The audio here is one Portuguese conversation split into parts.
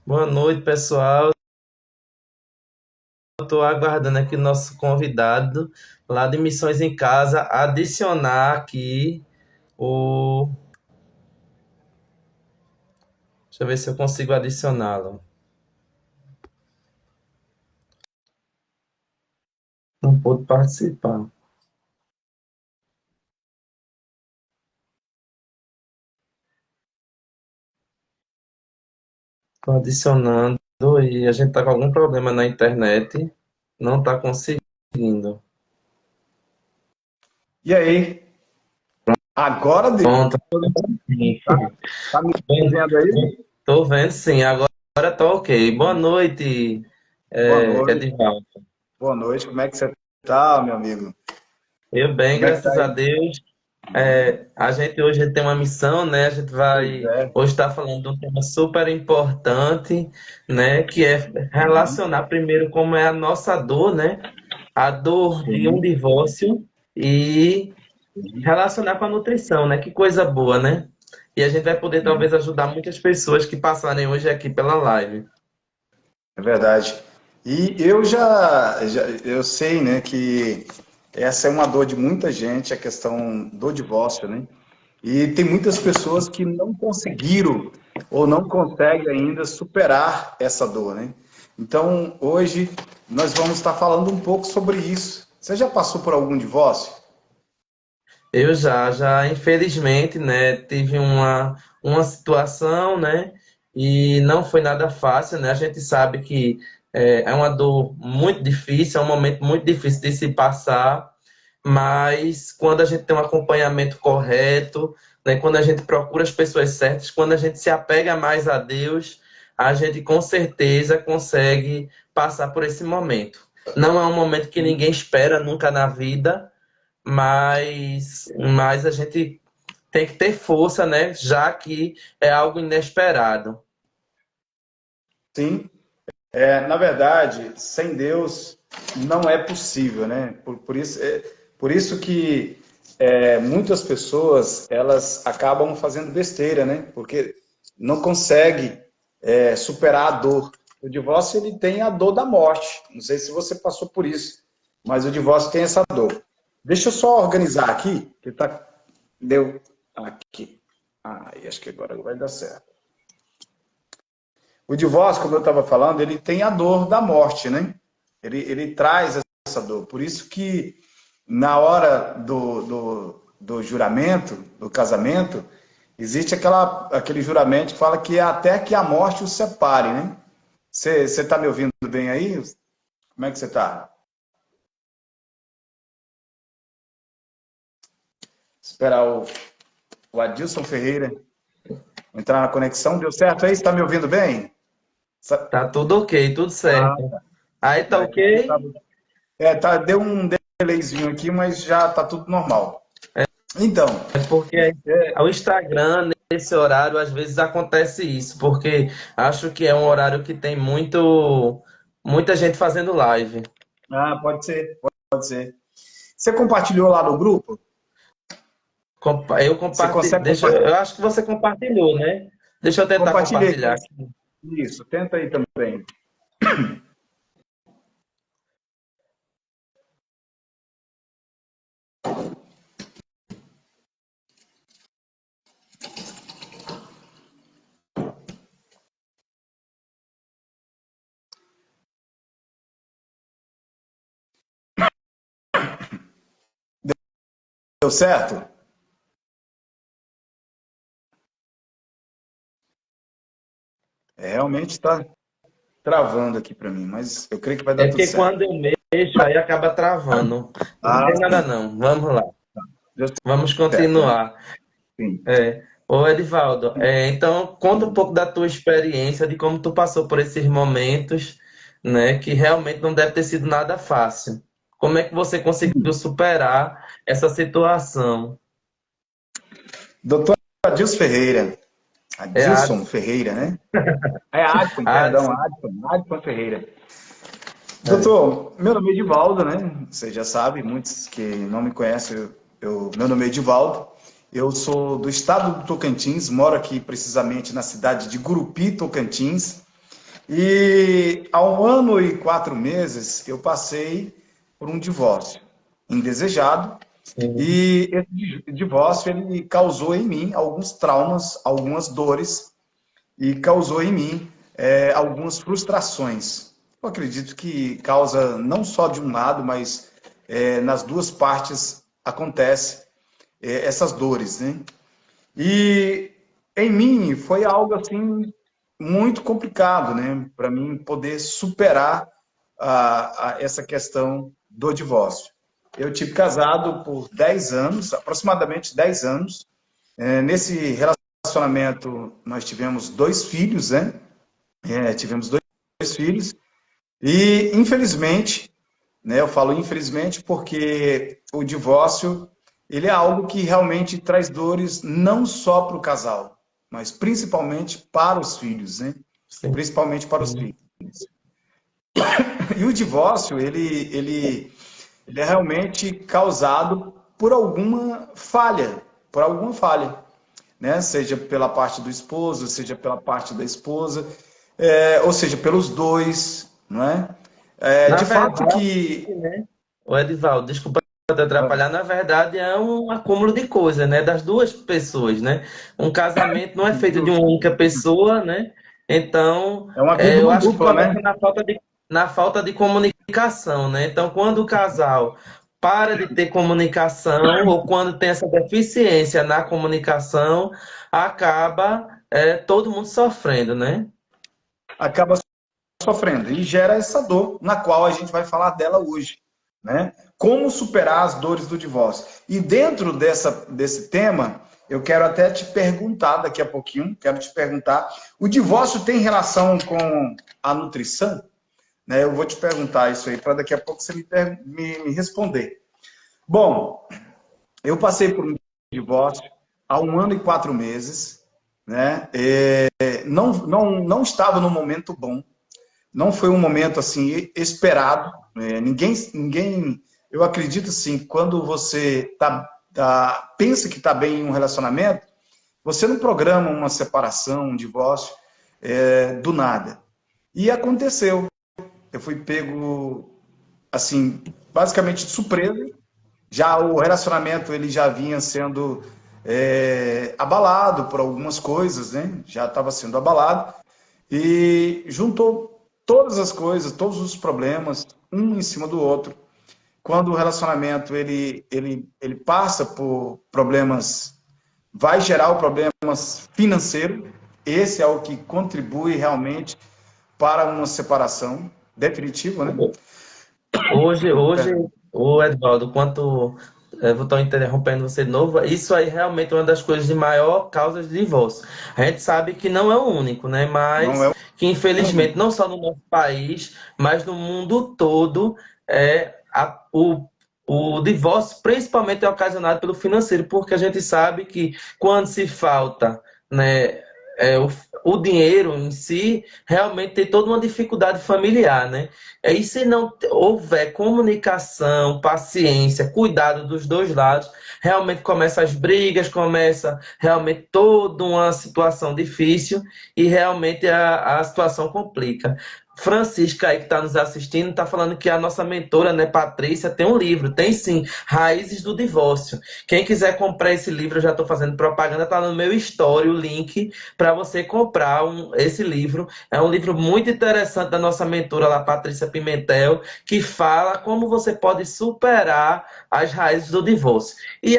Boa noite, pessoal. Estou aguardando aqui o nosso convidado lá de Missões em Casa adicionar aqui o. Deixa eu ver se eu consigo adicioná-lo. Não pude participar. Estou adicionando e a gente está com algum problema na internet. Não está conseguindo. E aí? Agora deu. Pronto. Tá, tá me vendo aí? Estou vendo sim. Agora está ok. Boa noite, Boa noite. Edivaldo. Boa noite. Como é que você tá, meu amigo? Eu bem, Como é que tá graças a aí? Deus. A gente hoje tem uma missão, né? A gente Pois vai é. hoje estar falando de um tema super importante, né? Que é Uhum. relacionar primeiro como é a nossa dor, né? A dor de um Sim. divórcio e relacionar com a nutrição, né? Que coisa boa, né? E a gente vai poder Sim. talvez ajudar muitas pessoas que passarem hoje aqui pela live. É verdade. E eu sei, né, que essa é uma dor de muita gente, a questão do divórcio, né? E tem muitas pessoas que não conseguiram ou não conseguem ainda superar essa dor, né? Então, hoje nós vamos estar falando um pouco sobre isso. Você já passou por algum divórcio? Eu já, infelizmente, né, tive uma situação, né, e não foi nada fácil, né, a gente sabe que é uma dor muito difícil, é um momento muito difícil de se passar, mas quando a gente tem um acompanhamento correto, né, quando a gente procura as pessoas certas, quando a gente se apega mais a Deus, a gente com certeza consegue passar por esse momento. Não é um momento que ninguém espera nunca na vida, mas a gente tem que ter força, né? Já que é algo inesperado. Sim. Na verdade, sem Deus não é possível, né? Por isso que muitas pessoas elas acabam fazendo besteira, né? Porque não consegue superar a dor. O divórcio ele tem a dor da morte. Não sei se você passou por isso, mas o divórcio tem essa dor. Deixa eu só organizar aqui, que tá deu aqui. Acho que agora vai dar certo. O divórcio, como eu estava falando, ele tem a dor da morte, né? Ele traz essa dor. Por isso que na hora do juramento, do casamento, existe aquele juramento que fala que é até que a morte os separe, né? Você está me ouvindo bem aí? Como é que você está? Esperar o Adilson Ferreira entrar na conexão. Deu certo aí? Está me ouvindo bem? Tá tudo ok, tudo Ah, certo. Aí tá é que aqui ok? tava... deu um delayzinho aqui, mas já tá tudo normal. Então, É porque é, o Instagram, nesse horário, às vezes acontece isso, porque acho que é um horário que tem muita gente fazendo live. pode ser, pode ser. Você compartilhou lá no grupo? Eu Você compartilho, consegue compartilhar? eu acho que você compartilhou, né? Deixa eu tentar Compartilhei. compartilhar aqui. Isso, tenta aí também. Deu certo? Realmente está travando aqui para mim, mas eu creio que vai É dar tudo porque certo. quando eu mexo, aí acaba travando. Não Ah, tem nada sim. não. Vamos lá. Deu Vamos certo, né? continuar. Sim. Ô Edivaldo, então conta um pouco da tua experiência, de como tu passou por esses momentos, né, que realmente não deve ter sido nada fácil. Como é que você conseguiu superar essa situação? Doutor Adilson Ferreira. É a Adilson Ferreira, né? É Adson, perdão, Adson. Adson Ferreira. É. Doutor, meu nome é Edivaldo, né? Você já sabe, muitos que não me conhecem, meu nome é Edivaldo. Eu sou do estado do Tocantins, moro aqui precisamente na cidade de Gurupi, Tocantins. E há 1 ano e 4 meses eu passei por um divórcio indesejado. Sim, E esse divórcio ele causou em mim alguns traumas, algumas dores e causou em mim algumas frustrações. Eu acredito que causa não só de um lado, mas nas duas partes acontece essas dores, né? E em mim foi algo assim muito complicado, né, para mim poder superar essa questão do divórcio. Eu tive casado por 10 anos, aproximadamente 10 anos. Nesse relacionamento nós tivemos 2 filhos, né? Tivemos dois filhos e infelizmente, né, eu falo infelizmente porque o divórcio ele é algo que realmente traz dores não só para o casal, mas principalmente para os filhos, né? sim, Principalmente para os sim. filhos. E o divórcio, ele é realmente causado por alguma falha, né? Seja pela parte do esposo, seja pela parte da esposa, ou seja, pelos dois, não é? Na De fato verdade, que... né? O Edivaldo, desculpa te atrapalhar, na verdade é um acúmulo de coisas, né? Das duas pessoas, né? Um casamento não é feito de uma única pessoa, né? Então, É uma via de eu mão acho que dupla, começa né? na falta de comunicação, né? Então, quando o casal para de ter comunicação ou quando tem essa deficiência na comunicação, acaba todo mundo sofrendo, né? Acaba sofrendo e gera essa dor, na qual a gente vai falar dela hoje, né? Como superar as dores do divórcio. E dentro desse tema, eu quero até te perguntar daqui a pouquinho, quero te perguntar, o divórcio tem relação com a nutrição? Né? Eu vou te perguntar isso aí, para daqui a pouco você me responder. Bom, eu passei por um divórcio há 1 ano e 4 meses, né? Não estava num momento bom, não foi um momento assim esperado. Ninguém, eu acredito assim, quando você pensa que está bem em um relacionamento, você não programa uma separação, um divórcio do nada. E aconteceu. Eu fui pego assim, basicamente de surpresa. Já o relacionamento ele já vinha sendo abalado por algumas coisas, né? Já estava sendo abalado e juntou todas as coisas, todos os problemas, um em cima do outro. Quando o relacionamento ele passa por problemas, vai gerar o problemas financeiros. Esse é o que contribui realmente para uma separação definitiva, né? Hoje, o Edvaldo, quanto vou estar interrompendo você de novo, isso aí realmente é uma das coisas de maior causa de divórcio. A gente sabe que não é o único, né? Não Mas é que o infelizmente, único. não só no nosso país, mas no mundo todo, é, a- o, o divórcio principalmente é ocasionado pelo financeiro, porque a gente sabe que quando se falta, né, o dinheiro em si, realmente tem toda uma dificuldade familiar, né? E se não houver comunicação, paciência, cuidado dos dois lados, realmente começa as brigas, começa realmente toda uma situação difícil e realmente a situação complica. Francisca aí que está nos assistindo está falando que a nossa mentora, né, Patrícia, tem um livro, tem sim, Raízes do Divórcio. Quem quiser comprar esse livro, eu já estou fazendo propaganda, está no meu story o link para você comprar esse livro. É um livro muito interessante da nossa mentora lá, Patrícia Pimentel, que fala como você pode superar as raízes do divórcio. E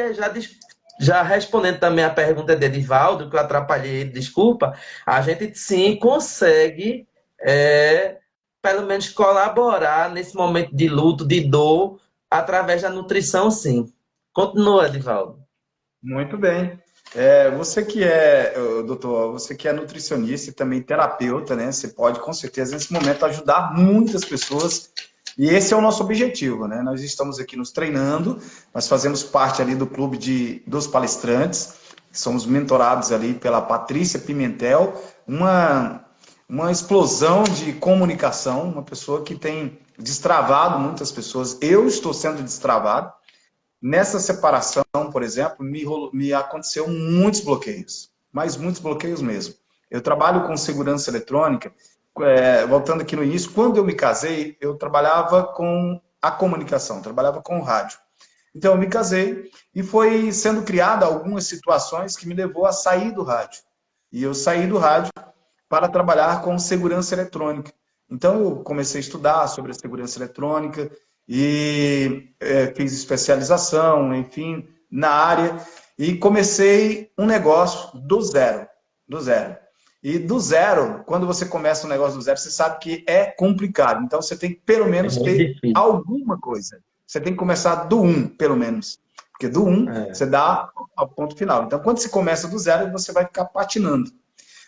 já respondendo também a pergunta de Edivaldo, que eu atrapalhei ele, desculpa, a gente sim consegue, é, pelo menos, colaborar nesse momento de luto, de dor, através da nutrição, sim. Continua, Edivaldo. Muito bem. Você que doutor, você que é nutricionista e também terapeuta, né? Você pode, com certeza, nesse momento, ajudar muitas pessoas. E esse é o nosso objetivo, né? Nós estamos aqui nos treinando, nós fazemos parte ali do clube dos palestrantes, somos mentorados ali pela Patrícia Pimentel, uma explosão de comunicação, uma pessoa que tem destravado muitas pessoas. Eu estou sendo destravado. Nessa separação, por exemplo, me aconteceu muitos bloqueios, mas muitos bloqueios mesmo. Eu trabalho com segurança eletrônica voltando aqui no início, quando eu me casei, eu trabalhava com a comunicação, trabalhava com o rádio. Então eu me casei e foi sendo criada algumas situações que me levou a sair do rádio. E eu saí do rádio para trabalhar com segurança eletrônica. Então eu comecei a estudar sobre a segurança eletrônica e fiz especialização, enfim, na área e comecei um negócio do zero, do zero. E do zero, quando você começa um negócio do zero, você sabe que é complicado. Então você tem que pelo É menos muito ter difícil. alguma coisa. Você tem que começar do um, pelo menos. Porque do um, É. você dá ao ponto final. Então, quando você começa do zero, você vai ficar patinando.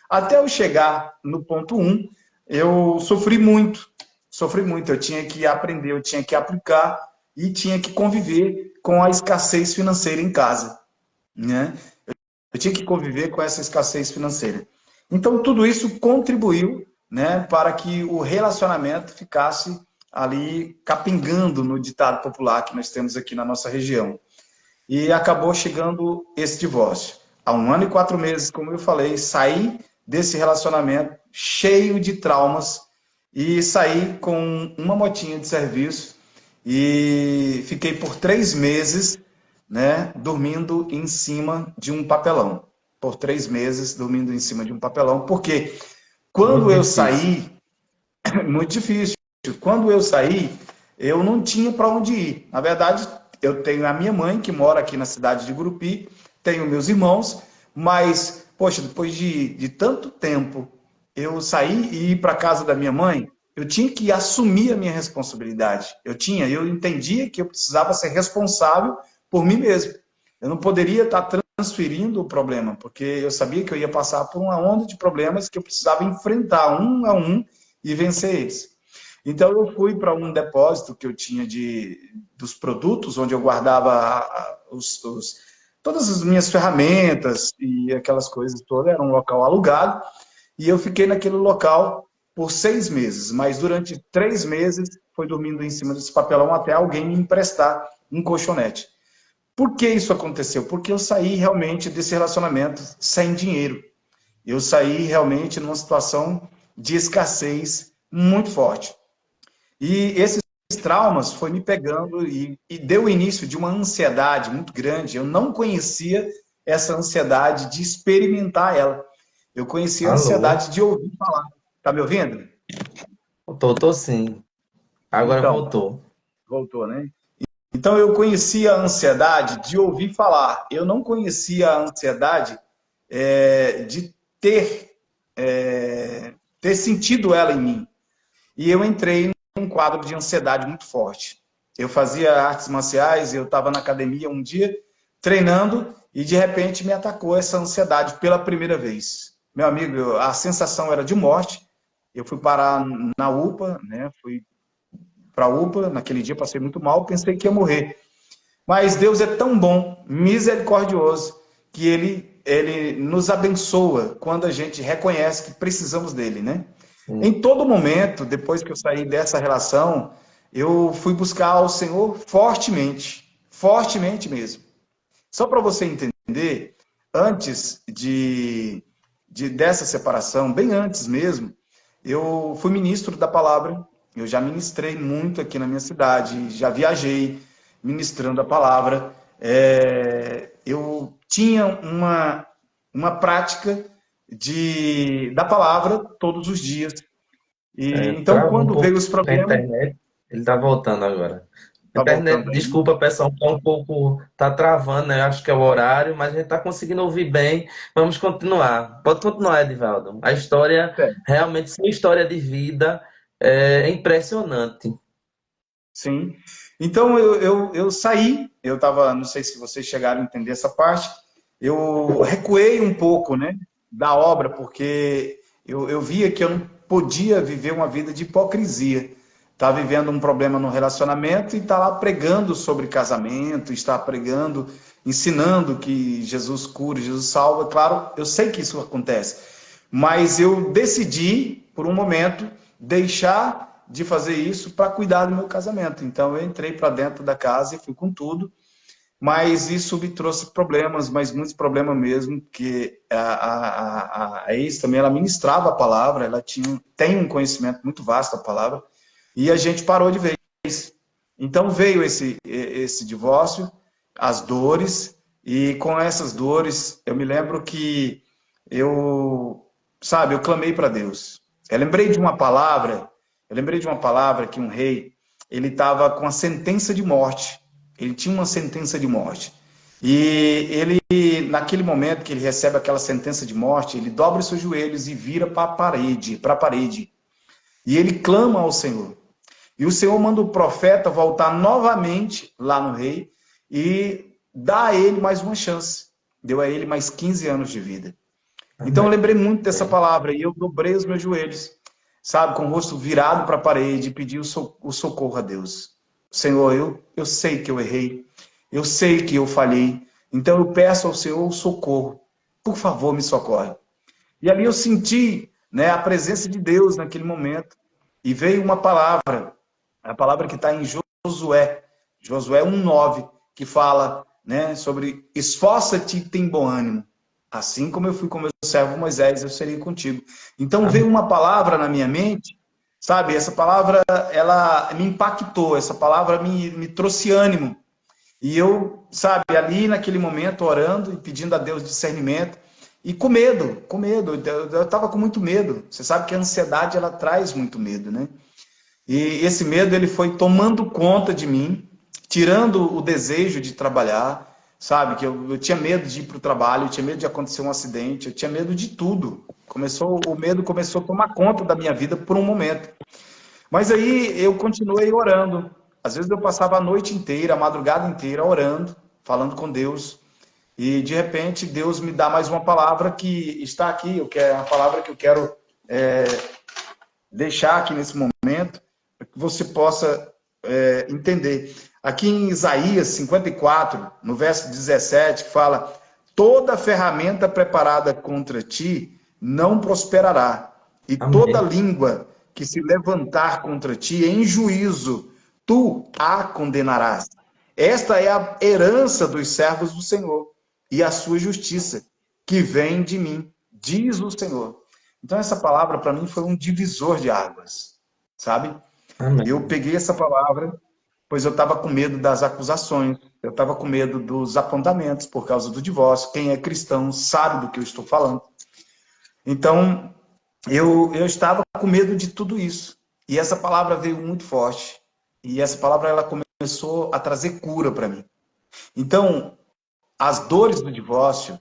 Até eu chegar no ponto um, eu sofri muito. Sofri muito. Eu tinha que aprender, eu tinha que aplicar e tinha que conviver com a escassez financeira em casa, né? Eu tinha que conviver com essa escassez financeira. Então, tudo isso contribuiu, né, para que o relacionamento ficasse ali capingando no ditado popular que nós temos aqui na nossa região. E acabou chegando esse divórcio. Há 1 ano e 4 meses, como eu falei, saí desse relacionamento cheio de traumas e saí com uma motinha de serviço e fiquei por 3 meses, né, dormindo em cima de um papelão. Por 3 meses dormindo em cima de um papelão, porque Muito quando eu difícil. saí, muito difícil. Quando eu saí, eu não tinha para onde ir. Na verdade, eu tenho a minha mãe, que mora aqui na cidade de Gurupi, tenho meus irmãos, mas, poxa, depois de tanto tempo eu sair e ir para casa da minha mãe, eu tinha que assumir a minha responsabilidade. Eu entendia que eu precisava ser responsável por mim mesmo. Eu não poderia estar transferindo o problema, porque eu sabia que eu ia passar por uma onda de problemas que eu precisava enfrentar um a um e vencer eles. Então eu fui para um depósito que eu tinha dos produtos, onde eu guardava todas as minhas ferramentas e aquelas coisas todas, era um local alugado, e eu fiquei naquele local por 6 meses, mas durante 3 meses foi dormindo em cima desse papelão até alguém me emprestar um colchonete. Por que isso aconteceu? Porque eu saí realmente desse relacionamento sem dinheiro. Eu saí realmente numa situação de escassez muito forte. E esses traumas foi me pegando e deu início de uma ansiedade muito grande. Eu não conhecia essa ansiedade de experimentar ela. Eu conhecia a Alô? ansiedade de ouvir falar. Tá me ouvindo? Tô sim. Agora Então, voltou. voltou, né? Então eu conhecia a ansiedade de ouvir falar. Eu não conhecia a ansiedade de ter, ter sentido ela em mim. E eu entrei num quadro de ansiedade muito forte. Eu fazia artes marciais, eu estava na academia um dia treinando e de repente me atacou essa ansiedade pela primeira vez. Meu amigo, a sensação era de morte. Eu fui parar na UPA, né? Fui para a UPA, naquele dia passei muito mal, pensei que ia morrer. Mas Deus é tão bom, misericordioso, que ele nos abençoa quando a gente reconhece que precisamos dele, né? Sim. Em todo momento, depois que eu saí dessa relação, eu fui buscar o Senhor fortemente, fortemente mesmo. Só para você entender, antes dessa separação, bem antes mesmo, eu fui ministro da palavra, eu já ministrei muito aqui na minha cidade, já viajei ministrando a palavra. Eu tinha uma prática da palavra todos os dias. E então, Travou um quando pouco veio os na problemas, internet. Ele tá voltando agora. A tá internet, voltando aí, né? desculpa, pessoal, tá um pouco, tá travando, né? Acho que é o horário, mas a gente tá conseguindo ouvir bem. Vamos continuar. Pode continuar, Edivaldo. A história, realmente, sua história de vida é impressionante. Sim. Então eu saí, eu estava, não sei se vocês chegaram a entender essa parte, eu recuei um pouco, né, da obra, porque eu via que eu não podia viver uma vida de hipocrisia. Tá vivendo um problema no relacionamento e tá lá pregando sobre casamento, está pregando, ensinando que Jesus cura, Jesus salva. Claro, eu sei que isso acontece, mas eu decidi, por um momento, deixar de fazer isso para cuidar do meu casamento. Então eu entrei para dentro da casa e fui com tudo. mas isso me trouxe problemas, mas muitos problemas mesmo, que a ex também, ela ministrava a palavra, ela tem um conhecimento muito vasto da palavra, e a gente parou de vez. Então veio esse divórcio, as dores, e com essas dores, eu me lembro que eu, sabe, eu clamei para Deus. Eu lembrei de uma palavra que um rei, ele estava com a sentença de morte. Ele tinha uma sentença de morte. E ele, naquele momento que ele recebe aquela sentença de morte, ele dobra os seus joelhos e vira para a parede. E ele clama ao Senhor. E o Senhor manda o profeta voltar novamente lá no rei e dá a ele mais uma chance. Deu a ele mais 15 anos de vida. Então eu Amém. lembrei muito dessa palavra e eu dobrei os meus joelhos, sabe, com o rosto virado para a parede e pedi o socorro a Deus. Senhor, eu sei que eu errei, eu sei que eu falhei, então eu peço ao Senhor o socorro. Por favor, me socorre. E ali eu senti, né, a presença de Deus naquele momento. E veio uma palavra, a palavra que está em Josué 1:9, que fala, né, sobre esforça-te e tem bom ânimo. Assim como eu fui com meu servo Moisés, eu serei contigo. Então veio Amém. uma palavra na minha mente, sabe? Essa palavra, ela me impactou, essa palavra me trouxe ânimo. E eu, sabe, ali naquele momento, orando e pedindo a Deus discernimento, e com medo, com medo. Eu estava com muito medo. Você sabe que a ansiedade, ela traz muito medo, né? E esse medo, ele foi tomando conta de mim, tirando o desejo de trabalhar, sabe? Que eu tinha medo de ir para o trabalho, eu tinha medo de acontecer um acidente, eu tinha medo de tudo. O medo começou a tomar conta da minha vida por um momento. Mas aí eu continuei orando. Às vezes eu passava a noite inteira, a madrugada inteira orando, falando com Deus. E de repente Deus me dá mais uma palavra que está aqui, é uma palavra que eu quero deixar aqui nesse momento, para que você possa entender. Aqui em Isaías 54, no verso 17, que fala: toda ferramenta preparada contra ti não prosperará, e toda Amém. língua que se levantar contra ti em juízo, tu a condenarás. Esta é a herança dos servos do Senhor e a sua justiça, que vem de mim, diz o Senhor. Então, essa palavra para mim foi um divisor de águas, sabe? Eu Amém. peguei essa palavra, pois eu estava com medo das acusações, eu estava com medo dos apontamentos por causa do divórcio. Quem é cristão sabe do que eu estou falando. Então, eu estava com medo de tudo isso. E essa palavra veio muito forte. E essa palavra ela começou a trazer cura para mim. Então, as dores do divórcio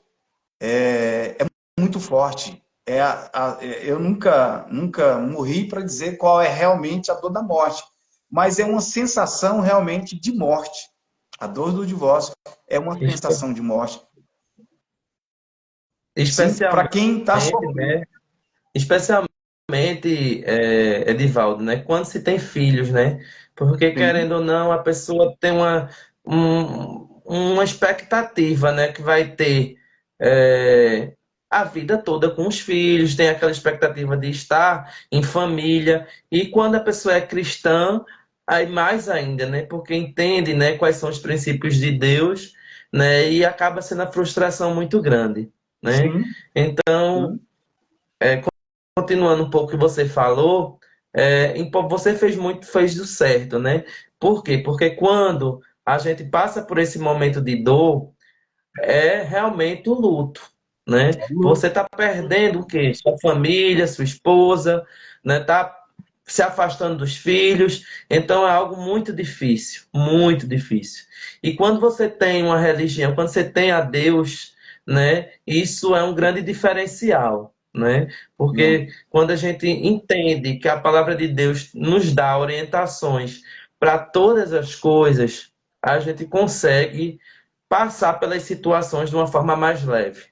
é muito forte. Eu nunca morri para dizer qual é realmente a dor da morte, mas é uma sensação realmente de morte. A dor do divórcio é uma Espe- sensação de morte. Sim, para Especialmente, quem está sofrendo. né? Especialmente, Edivaldo, né? Quando se tem filhos, né? Porque, Sim, querendo ou não, a pessoa tem uma expectativa, né? Que vai ter é, a vida toda com os filhos, tem aquela expectativa de estar em família. E quando a pessoa é cristã, aí mais ainda, né? Porque entende, né, quais são os princípios de Deus, né? E acaba sendo a frustração muito grande, né? sim, Então, sim. continuando um pouco o que você falou, você fez do certo, né? Por quê? Porque quando a gente passa por esse momento de dor, é realmente o luto, né? Você está perdendo o quê? Sua família, sua esposa, né? Tá se afastando dos filhos, então é algo muito difícil, muito difícil. E quando você tem uma religião, quando você tem a Deus, né? Isso é um grande diferencial, né? Porque quando a gente entende que a palavra de Deus nos dá orientações para todas as coisas, a gente consegue passar pelas situações de uma forma mais leve.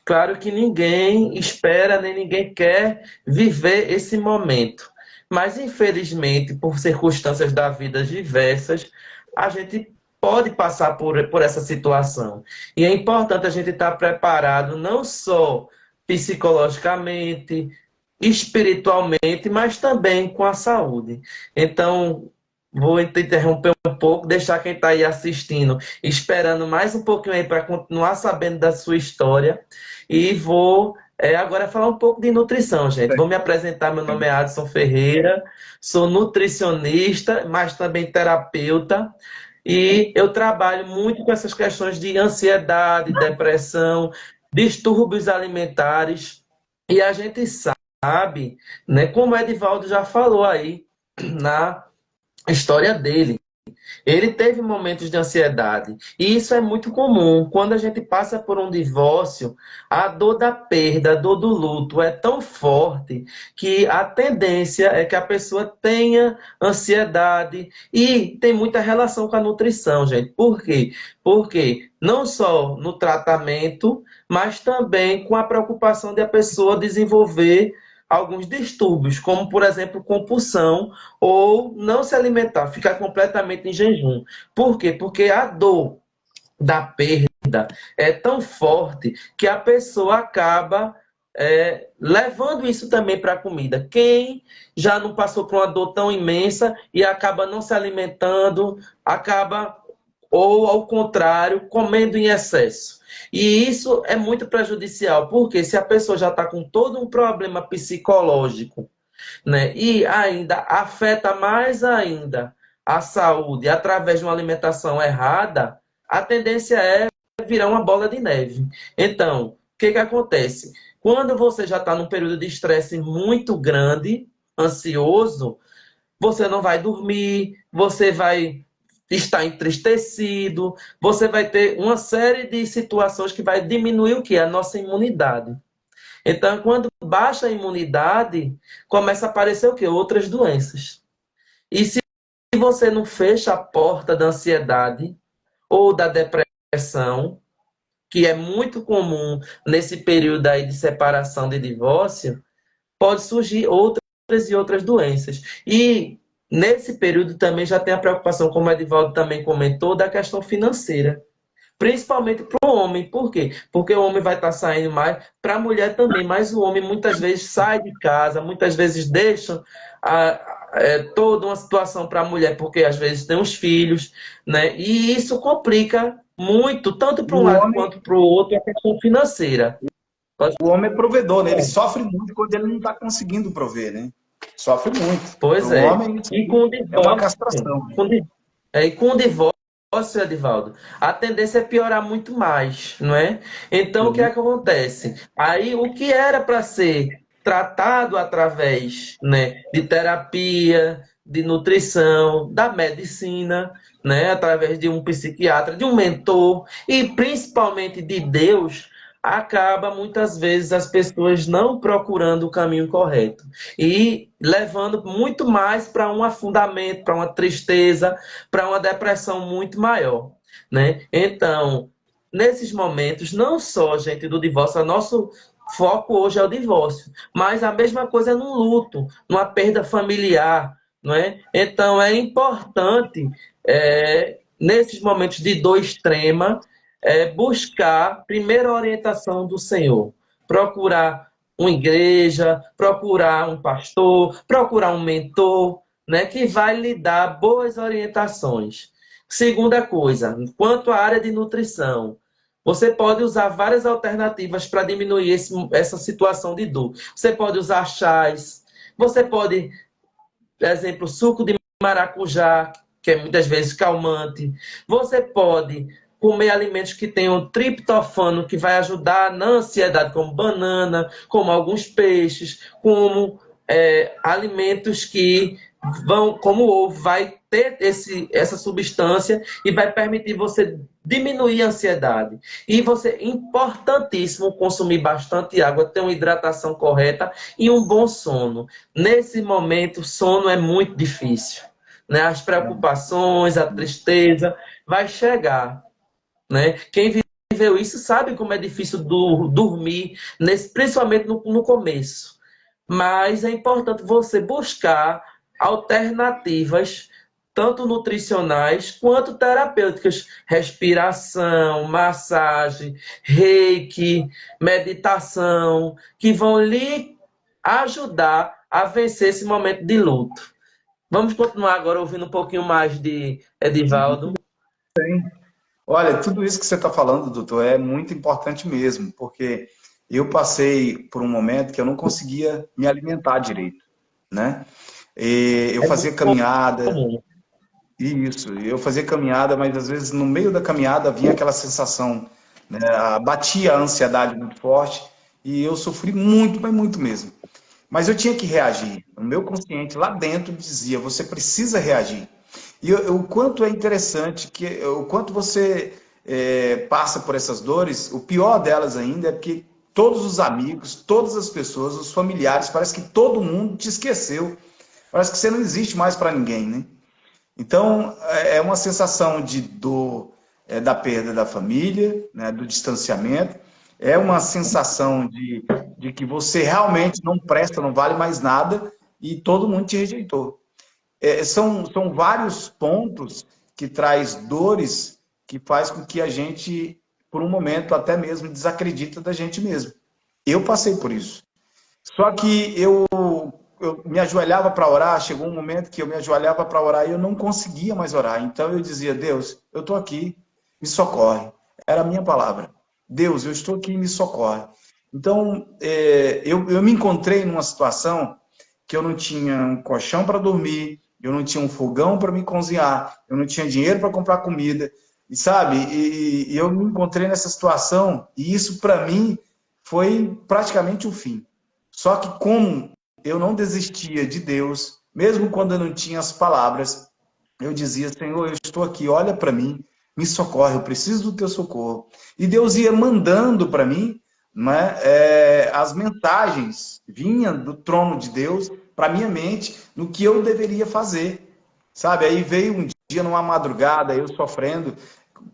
Claro que ninguém espera nem ninguém quer viver esse momento, mas infelizmente, por circunstâncias da vida diversas, a gente pode passar por essa situação. E é importante a gente estar preparado não só psicologicamente, espiritualmente, mas também com a saúde. Então, vou interromper um pouco, deixar quem está aí assistindo, esperando mais um pouquinho aí para continuar sabendo da sua história. E vou agora falar um pouco de nutrição, gente. Vou me apresentar, meu nome é Adson Ferreira, sou nutricionista, mas também terapeuta. E eu trabalho muito com essas questões de ansiedade, depressão, distúrbios alimentares. E a gente sabe, né, como o Edivaldo já falou aí na história dele. Ele teve momentos de ansiedade, e isso é muito comum. Quando a gente passa por um divórcio, a dor da perda, a dor do luto é tão forte que a tendência é que a pessoa tenha ansiedade e tem muita relação com a nutrição, gente. Por quê? Porque não só no tratamento, mas também com a preocupação de a pessoa desenvolver alguns distúrbios, como por exemplo compulsão ou não se alimentar, ficar completamente em jejum. Por quê? Porque a dor da perda é tão forte que a pessoa acaba levando isso também para a comida. Quem já não passou por uma dor tão imensa e acaba não se alimentando, acaba, ou ao contrário, comendo em excesso. E isso é muito prejudicial, porque se a pessoa já está com todo um problema psicológico, né? E ainda afeta mais ainda a saúde através de uma alimentação errada, a tendência é virar uma bola de neve. Então, o que que acontece? Quando você já está num período de estresse muito grande, ansioso, você não vai dormir, você vai estar entristecido, você vai ter uma série de situações que vai diminuir o que? A nossa imunidade. Então, quando baixa a imunidade, começa a aparecer o quê? Outras doenças. E se você não fecha a porta da ansiedade ou da depressão, que é muito comum nesse período aí de separação, de divórcio, pode surgir outras e outras doenças. E nesse período também já tem a preocupação, como o Edivaldo também comentou, da questão financeira. Principalmente para o homem. Por quê? Porque o homem vai estar saindo mais, para a mulher também, mas o homem muitas vezes sai de casa, muitas vezes deixa toda uma situação para a mulher, porque às vezes tem os filhos, né? E isso complica muito, tanto E para um lado quanto para o outro, a questão financeira. o homem é provedor, né? Ele sofre muito quando ele não está conseguindo prover, né? Sofre muito. Para Pois o é. homem, isso E com o é uma divórcio, castração. e com o divórcio, Edivaldo, a tendência é piorar muito mais, não é? Então, o que é Sim. que acontece? Aí, o que era para ser tratado através, né, de terapia, de nutrição, da medicina, né, através de um psiquiatra, de um mentor e principalmente de Deus, acaba muitas vezes as pessoas não procurando o caminho correto e levando muito mais para um afundamento, para uma tristeza, para uma depressão muito maior, né? Então, nesses momentos, não só, gente, do divórcio, o nosso foco hoje é o divórcio, mas a mesma coisa é no luto, numa perda familiar, não é? Então, é importante, nesses momentos de dor extrema, buscar primeiro a orientação do Senhor, procurar uma igreja, procurar um pastor, procurar um mentor, né, que vai lhe dar boas orientações. Segunda coisa, quanto à área de nutrição, você pode usar várias alternativas para diminuir essa situação de dor. Você pode usar chás, você pode, por exemplo, suco de maracujá, que é muitas vezes calmante. Você pode comer alimentos que tenham triptofano, que vai ajudar na ansiedade, como banana, como alguns peixes, como alimentos que vão, como o ovo, vai ter essa substância e vai permitir você diminuir a ansiedade. E você, importantíssimo, consumir bastante água, ter uma hidratação correta e um bom sono. Nesse momento, sono é muito difícil, né? As preocupações, a tristeza vai chegar, né? Quem viveu isso sabe como é difícil dormir, principalmente no começo. Mas é importante você buscar alternativas, tanto nutricionais quanto terapêuticas, respiração, massagem, reiki, meditação, que vão lhe ajudar a vencer esse momento de luto. Vamos continuar agora ouvindo um pouquinho mais de Edivaldo. Olha, tudo isso que você está falando, doutor, é muito importante mesmo, porque eu passei por um momento que eu não conseguia me alimentar direito, né? E eu É fazia muito caminhada, comum. isso, eu fazia caminhada, mas às vezes no meio da caminhada vinha aquela sensação, né? Batia a ansiedade muito forte e eu sofri muito, mas muito mesmo. Mas eu tinha que reagir. O meu consciente lá dentro dizia: você precisa reagir. E o quanto é interessante, o quanto você passa por essas dores, o pior delas ainda é que todos os amigos, todas as pessoas, os familiares, parece que todo mundo te esqueceu. Parece que você não existe mais para ninguém, né? Então, é uma sensação de dor, da perda da família, né, do distanciamento, é uma sensação de que você realmente não presta, não vale mais nada e todo mundo te rejeitou. São vários pontos que traz dores que faz com que a gente, por um momento, até mesmo desacredita da gente mesmo. Eu passei por isso. Só que eu me ajoelhava para orar, chegou um momento que eu me ajoelhava para orar e eu não conseguia mais orar. Então eu dizia: Deus, eu estou aqui, me socorre. Era a minha palavra. Deus, eu estou aqui, me socorre. Então, eu me encontrei numa situação que eu não tinha um colchão para dormir, eu não tinha um fogão para me cozinhar, eu não tinha dinheiro para comprar comida, e sabe? E eu me encontrei nessa situação e isso para mim foi praticamente o fim. Só que como eu não desistia de Deus, mesmo quando eu não tinha as palavras, eu dizia: Senhor, eu estou aqui, olha para mim, me socorre, eu preciso do teu socorro. E Deus ia mandando para mim, né, as mensagens, vinham do trono de Deus para minha mente, no que eu deveria fazer. Sabe, aí veio um dia numa madrugada, eu sofrendo,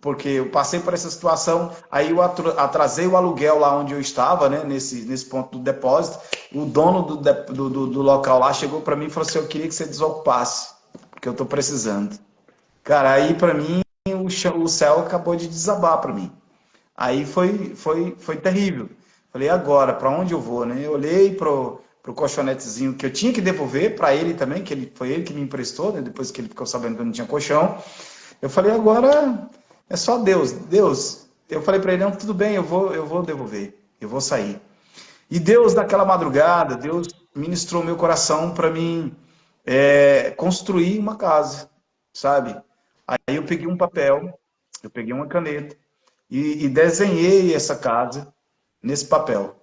porque eu passei por essa situação, aí eu atrasei o aluguel lá onde eu estava, né, nesse ponto do depósito, o dono do local lá chegou para mim e falou assim: eu queria que você desocupasse, porque eu estou precisando. Cara, aí para mim o céu acabou de desabar para mim. Aí foi terrível. Falei: agora, para onde eu vou, né? Eu olhei pro colchonetezinho que eu tinha que devolver para ele também, que foi ele que me emprestou, né? Depois que ele ficou sabendo que eu não tinha colchão. Eu falei: agora é só Deus. Deus, eu falei para ele: não, tudo bem, eu vou devolver, eu vou sair. E Deus, naquela madrugada, Deus ministrou meu coração para mim construir uma casa, sabe? Aí eu peguei um papel, eu peguei uma caneta e desenhei essa casa nesse papel.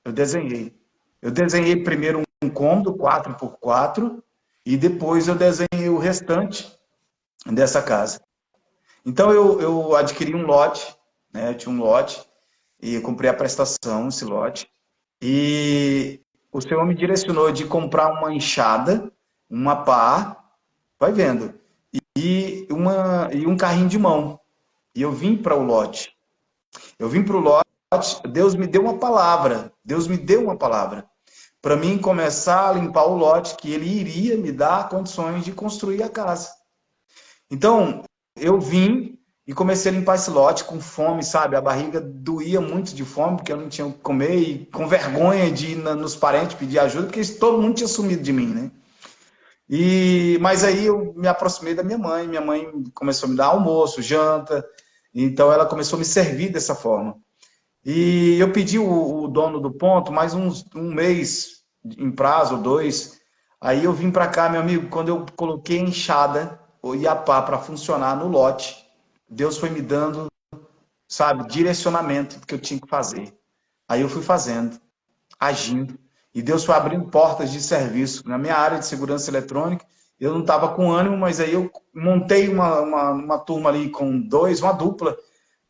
Eu desenhei. Eu desenhei primeiro um cômodo 4x4 e depois eu desenhei o restante dessa casa. Então eu adquiri um lote, né? Eu tinha um lote e eu comprei a prestação, esse lote. E o Senhor me direcionou de comprar uma enxada, uma pá, vai vendo, e um carrinho de mão. E eu vim para o lote. Eu vim para o lote, Deus me deu uma palavra. Deus me deu uma palavra para mim começar a limpar o lote, que ele iria me dar condições de construir a casa. Então, eu vim e comecei a limpar esse lote com fome, sabe? A barriga doía muito de fome, porque eu não tinha o que comer, e com vergonha de ir nos parentes pedir ajuda, porque todo mundo tinha sumido de mim, né? Mas aí eu me aproximei da minha mãe começou a me dar almoço, janta, então ela começou a me servir dessa forma. E eu pedi o dono do ponto mais um mês em prazo, ou dois. Aí eu vim para cá, meu amigo, quando eu coloquei a enxada e a pá para funcionar no lote, Deus foi me dando, sabe, direcionamento do que eu tinha que fazer. Aí eu fui fazendo, agindo. E Deus foi abrindo portas de serviço. Na minha área de segurança eletrônica, eu não estava com ânimo, mas aí eu montei uma turma ali com uma dupla,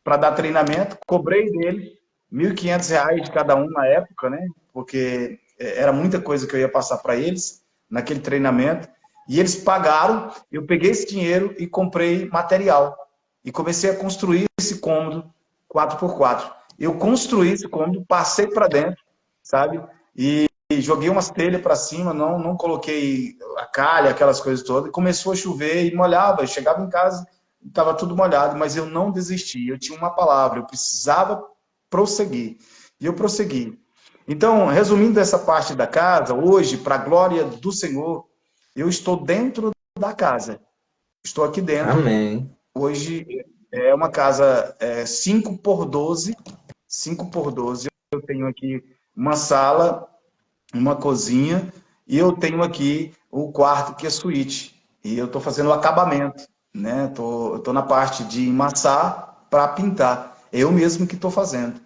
para dar treinamento, cobrei dele R$ 1.500 de cada um na época, né? Porque era muita coisa que eu ia passar para eles naquele treinamento. E eles pagaram, eu peguei esse dinheiro e comprei material. E comecei a construir esse cômodo 4x4. Eu construí esse cômodo, passei para dentro, sabe? E joguei umas telhas para cima, não coloquei a calha, aquelas coisas todas. Começou a chover e molhava. Eu chegava em casa, estava tudo molhado, mas eu não desisti. Eu tinha uma palavra, eu precisava prosseguir. E eu prossegui. Então, resumindo essa parte da casa, hoje, para a glória do Senhor, Eu estou dentro da casa. Estou aqui dentro. Amém. Hoje é uma casa 5 por 12. 5 por 12. Eu tenho aqui uma sala, uma cozinha e eu tenho aqui o quarto que é suíte. E eu estou fazendo o acabamento, né? Tô na parte de emassar para pintar. Eu mesmo que estou fazendo.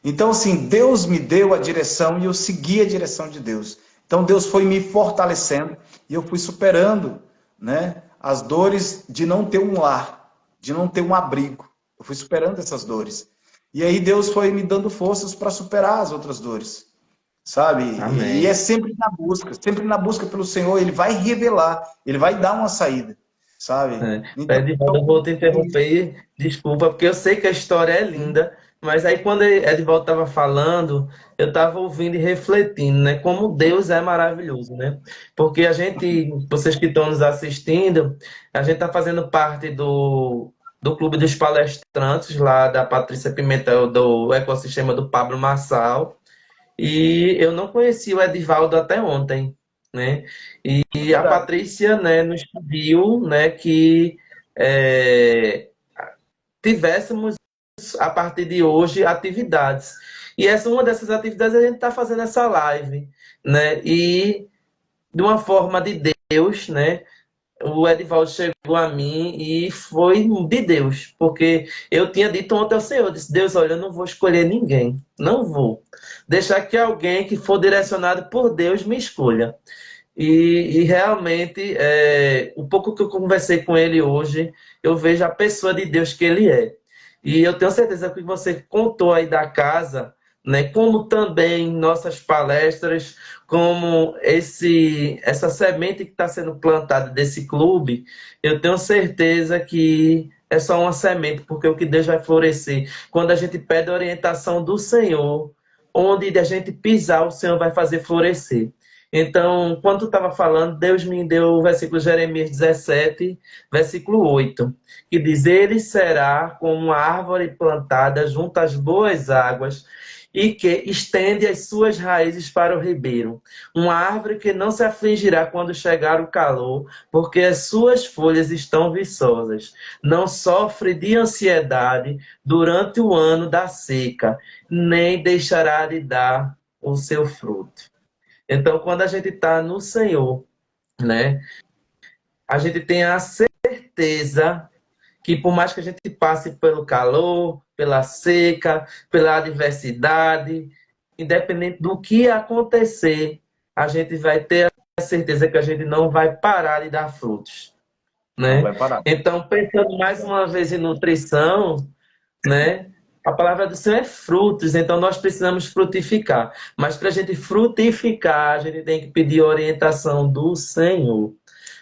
Então, assim, Deus me deu a direção e eu segui a direção de Deus. Então, Deus foi me fortalecendo e eu fui superando, né, as dores de não ter um lar, de não ter um abrigo. Eu fui superando essas dores. E aí Deus foi me dando forças para superar as outras dores, sabe? E é Amém. sempre na busca pelo Senhor, Ele vai revelar, Ele vai dar uma saída, sabe? Então, Edivaldo, eu vou te interromper, desculpa, porque eu sei que a história é linda, mas aí quando Edivaldo estava falando, eu estava ouvindo e refletindo, né? Como Deus é maravilhoso, né? Porque a gente, vocês que estão nos assistindo, a gente está fazendo parte do Clube dos Palestrantes, lá da Patrícia Pimentel, do ecossistema do Pablo Marçal, e eu não conhecia o Edivaldo até ontem, né? E a verdade. Patrícia, né, nos pediu, né, que é, tivéssemos a partir de hoje atividades. E essa uma dessas atividades a gente está fazendo essa live, né? E de uma forma de Deus, né? O Edivaldo chegou a mim e foi de Deus, porque eu tinha dito ontem ao Senhor, disse, Deus, olha, eu não vou escolher ninguém, não vou. Deixar que alguém que for direcionado por Deus me escolha. E realmente, o pouco que eu conversei com ele hoje, eu vejo a pessoa de Deus que ele é. E eu tenho certeza que você contou aí da casa, né, como também nossas palestras, como essa semente que está sendo plantada desse clube, eu tenho certeza que é só uma semente, porque o que Deus vai florescer. Quando a gente pede a orientação do Senhor, onde a gente pisar, o Senhor vai fazer florescer. Então, quando tu estava falando, Deus me deu o versículo Jeremias 17, versículo 8, que diz: Ele será como uma árvore plantada junto às boas águas e que estende as suas raízes para o ribeiro. Uma árvore que não se afligirá quando chegar o calor, porque as suas folhas estão viçosas. Não sofre de ansiedade durante o ano da seca, nem deixará de dar o seu fruto. Então, quando a gente está no Senhor, né, a gente tem a certeza que por mais que a gente passe pelo calor, pela seca, pela adversidade, independente do que acontecer, a gente vai ter a certeza que a gente não vai parar de dar frutos, Não né? vai parar. Então, pensando mais uma vez em nutrição, né? A palavra do Senhor é frutos, então nós precisamos frutificar. Mas para a gente frutificar, a gente tem que pedir orientação do Senhor.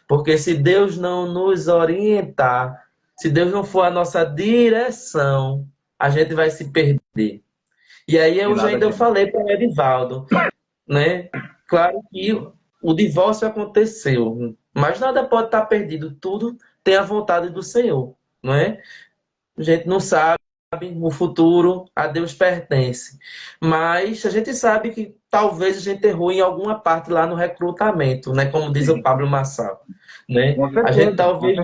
Porque se Deus não nos orientar, se Deus não for a nossa direção, a gente vai se perder. E aí E hoje nada ainda eu adianta. falei para o Edivaldo, né? Claro que o divórcio aconteceu, mas nada pode estar perdido, tudo tem a vontade do Senhor, não é? A gente não sabe, o futuro a Deus pertence. Mas a gente sabe que talvez a gente errou em alguma parte lá no recrutamento, né? Como diz o Sim, Pablo Massal, né? com A gente certeza, com talvez,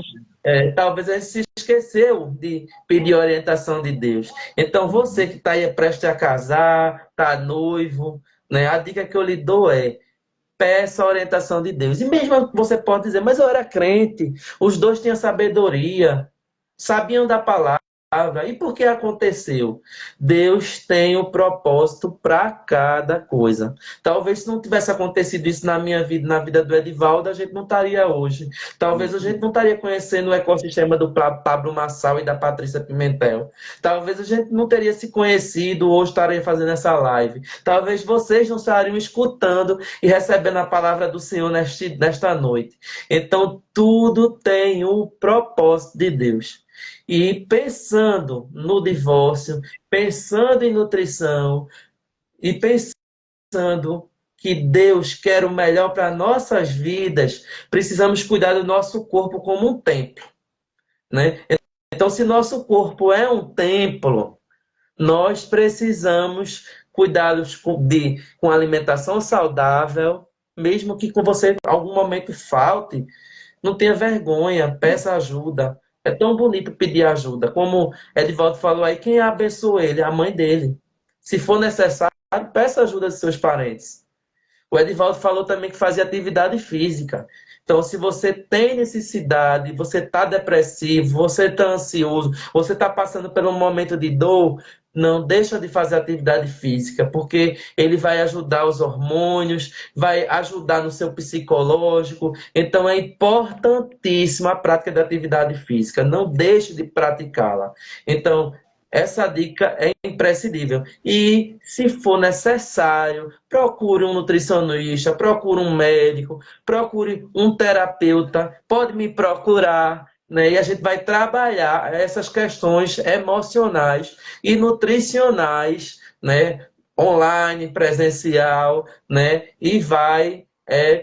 certeza. talvez a gente se esqueceu de pedir orientação de Deus. Então você que está aí prestes a casar, está noivo, né? A dica que eu lhe dou é peça a orientação de Deus. E mesmo você pode dizer, mas eu era crente, os dois tinham sabedoria, sabiam da palavra. E por que aconteceu? Deus tem um propósito para cada coisa. Talvez se não tivesse acontecido isso na minha vida, na vida do Edivaldo, a gente não estaria hoje. Talvez a Isso gente mesmo. não estaria conhecendo o ecossistema do Pablo Massal e da Patrícia Pimentel. Talvez a gente não teria se conhecido ou estaria fazendo essa live. Talvez vocês não estariam escutando e recebendo a palavra do Senhor nesta noite. Então, tudo tem um propósito de Deus. E pensando no divórcio, pensando em nutrição e pensando que Deus quer o melhor para nossas vidas, precisamos cuidar do nosso corpo como um templo, né? Então, se nosso corpo é um templo, nós precisamos cuidá-los com alimentação saudável, mesmo que com você algum momento falte, não tenha vergonha, peça ajuda. É tão bonito pedir ajuda. Como Edivaldo falou aí, quem abençoa ele? A mãe dele. Se for necessário, peça ajuda de seus parentes. O Edivaldo falou também que fazia atividade física. Então, se você tem necessidade, você está depressivo, você está ansioso, você está passando por um momento de dor, não deixa de fazer atividade física, porque ele vai ajudar os hormônios, vai ajudar no seu psicológico. Então, é importantíssima a prática da atividade física. Não deixe de praticá-la. Então, essa dica é imprescindível. E, se for necessário, procure um nutricionista, procure um médico, procure um terapeuta, pode me procurar, né? E a gente vai trabalhar essas questões emocionais e nutricionais, né? Online, presencial, né? E vai,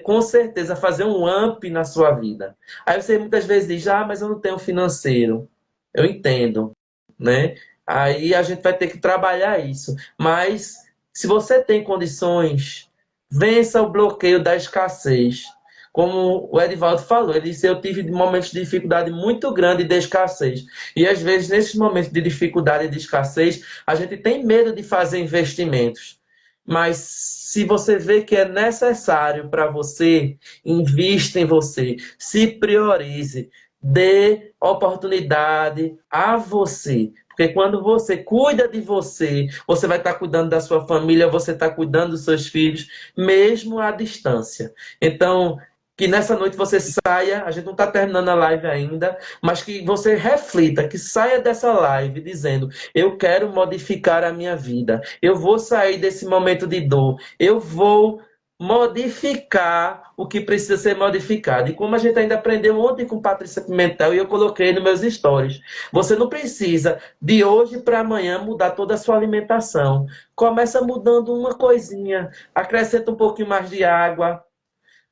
com certeza, fazer um up na sua vida. Aí você muitas vezes diz, mas eu não tenho financeiro. Eu entendo, né? Aí a gente vai ter que trabalhar isso. Mas se você tem condições, vença o bloqueio da escassez. Como o Edivaldo falou, ele disse, eu tive momentos de dificuldade muito grande de escassez. E às vezes, nesses momentos de dificuldade e de escassez, a gente tem medo de fazer investimentos. Mas se você vê que é necessário para você, invista em você, se priorize, dê oportunidade a você. Porque quando você cuida de você, você vai estar cuidando da sua família, você está cuidando dos seus filhos, mesmo à distância. Então, que nessa noite você saia, a gente não está terminando a live ainda, mas que você reflita, que saia dessa live dizendo, eu quero modificar a minha vida, eu vou sair desse momento de dor, eu vou modificar o que precisa ser modificado. E como a gente ainda aprendeu ontem com Patrícia Pimentel, e eu coloquei nos meus stories, você não precisa de hoje para amanhã mudar toda a sua alimentação. Começa mudando uma coisinha, acrescenta um pouquinho mais de água.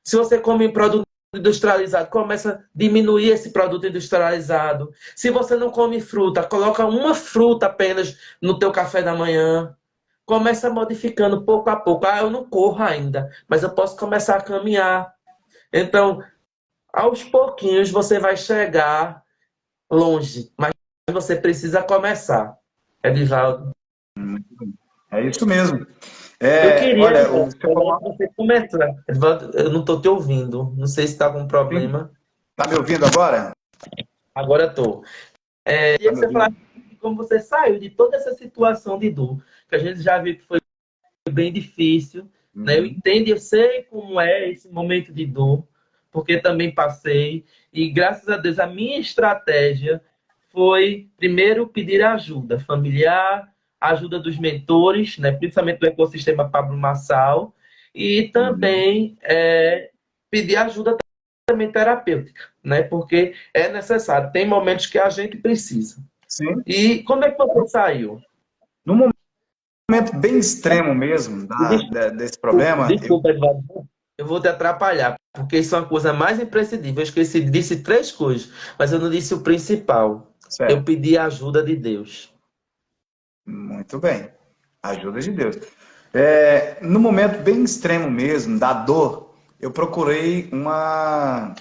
Se você come produto industrializado, começa a diminuir esse produto industrializado. Se você não come fruta, coloca uma fruta apenas no teu café da manhã. Começa modificando pouco a pouco. Eu não corro ainda, mas eu posso começar a caminhar. Então, aos pouquinhos você vai chegar longe, mas você precisa começar. Edivaldo. É isso mesmo. Eu queria, Olha, Edivaldo, você falou... que você começar. Edivaldo, eu não estou te ouvindo. Não sei se está com problema. Tá me ouvindo agora? Agora estou. Tá Queria que me você ouvindo? falasse de como você saiu de toda essa situação de dor, que a gente já viu que foi bem difícil, né? Eu Uhum. entendo, eu sei como é esse momento de dor, porque também passei, e graças a Deus a minha estratégia foi, primeiro, pedir ajuda familiar, ajuda dos mentores, né? Principalmente do ecossistema Pablo Marçal, e Uhum. também pedir ajuda também terapêutica, né? Porque é necessário, tem momentos que a gente precisa. Sim. E como é que você saiu? No momento bem extremo mesmo desse Desculpa, problema, desculpa, Edvaldo. Eu vou te atrapalhar, porque isso é uma coisa mais imprescindível. Eu esqueci, disse três coisas, mas eu não disse o principal. Eu certo, pedi a ajuda de Deus. muito bem, ajuda de Deus. No momento bem extremo mesmo, da dor, eu procurei uma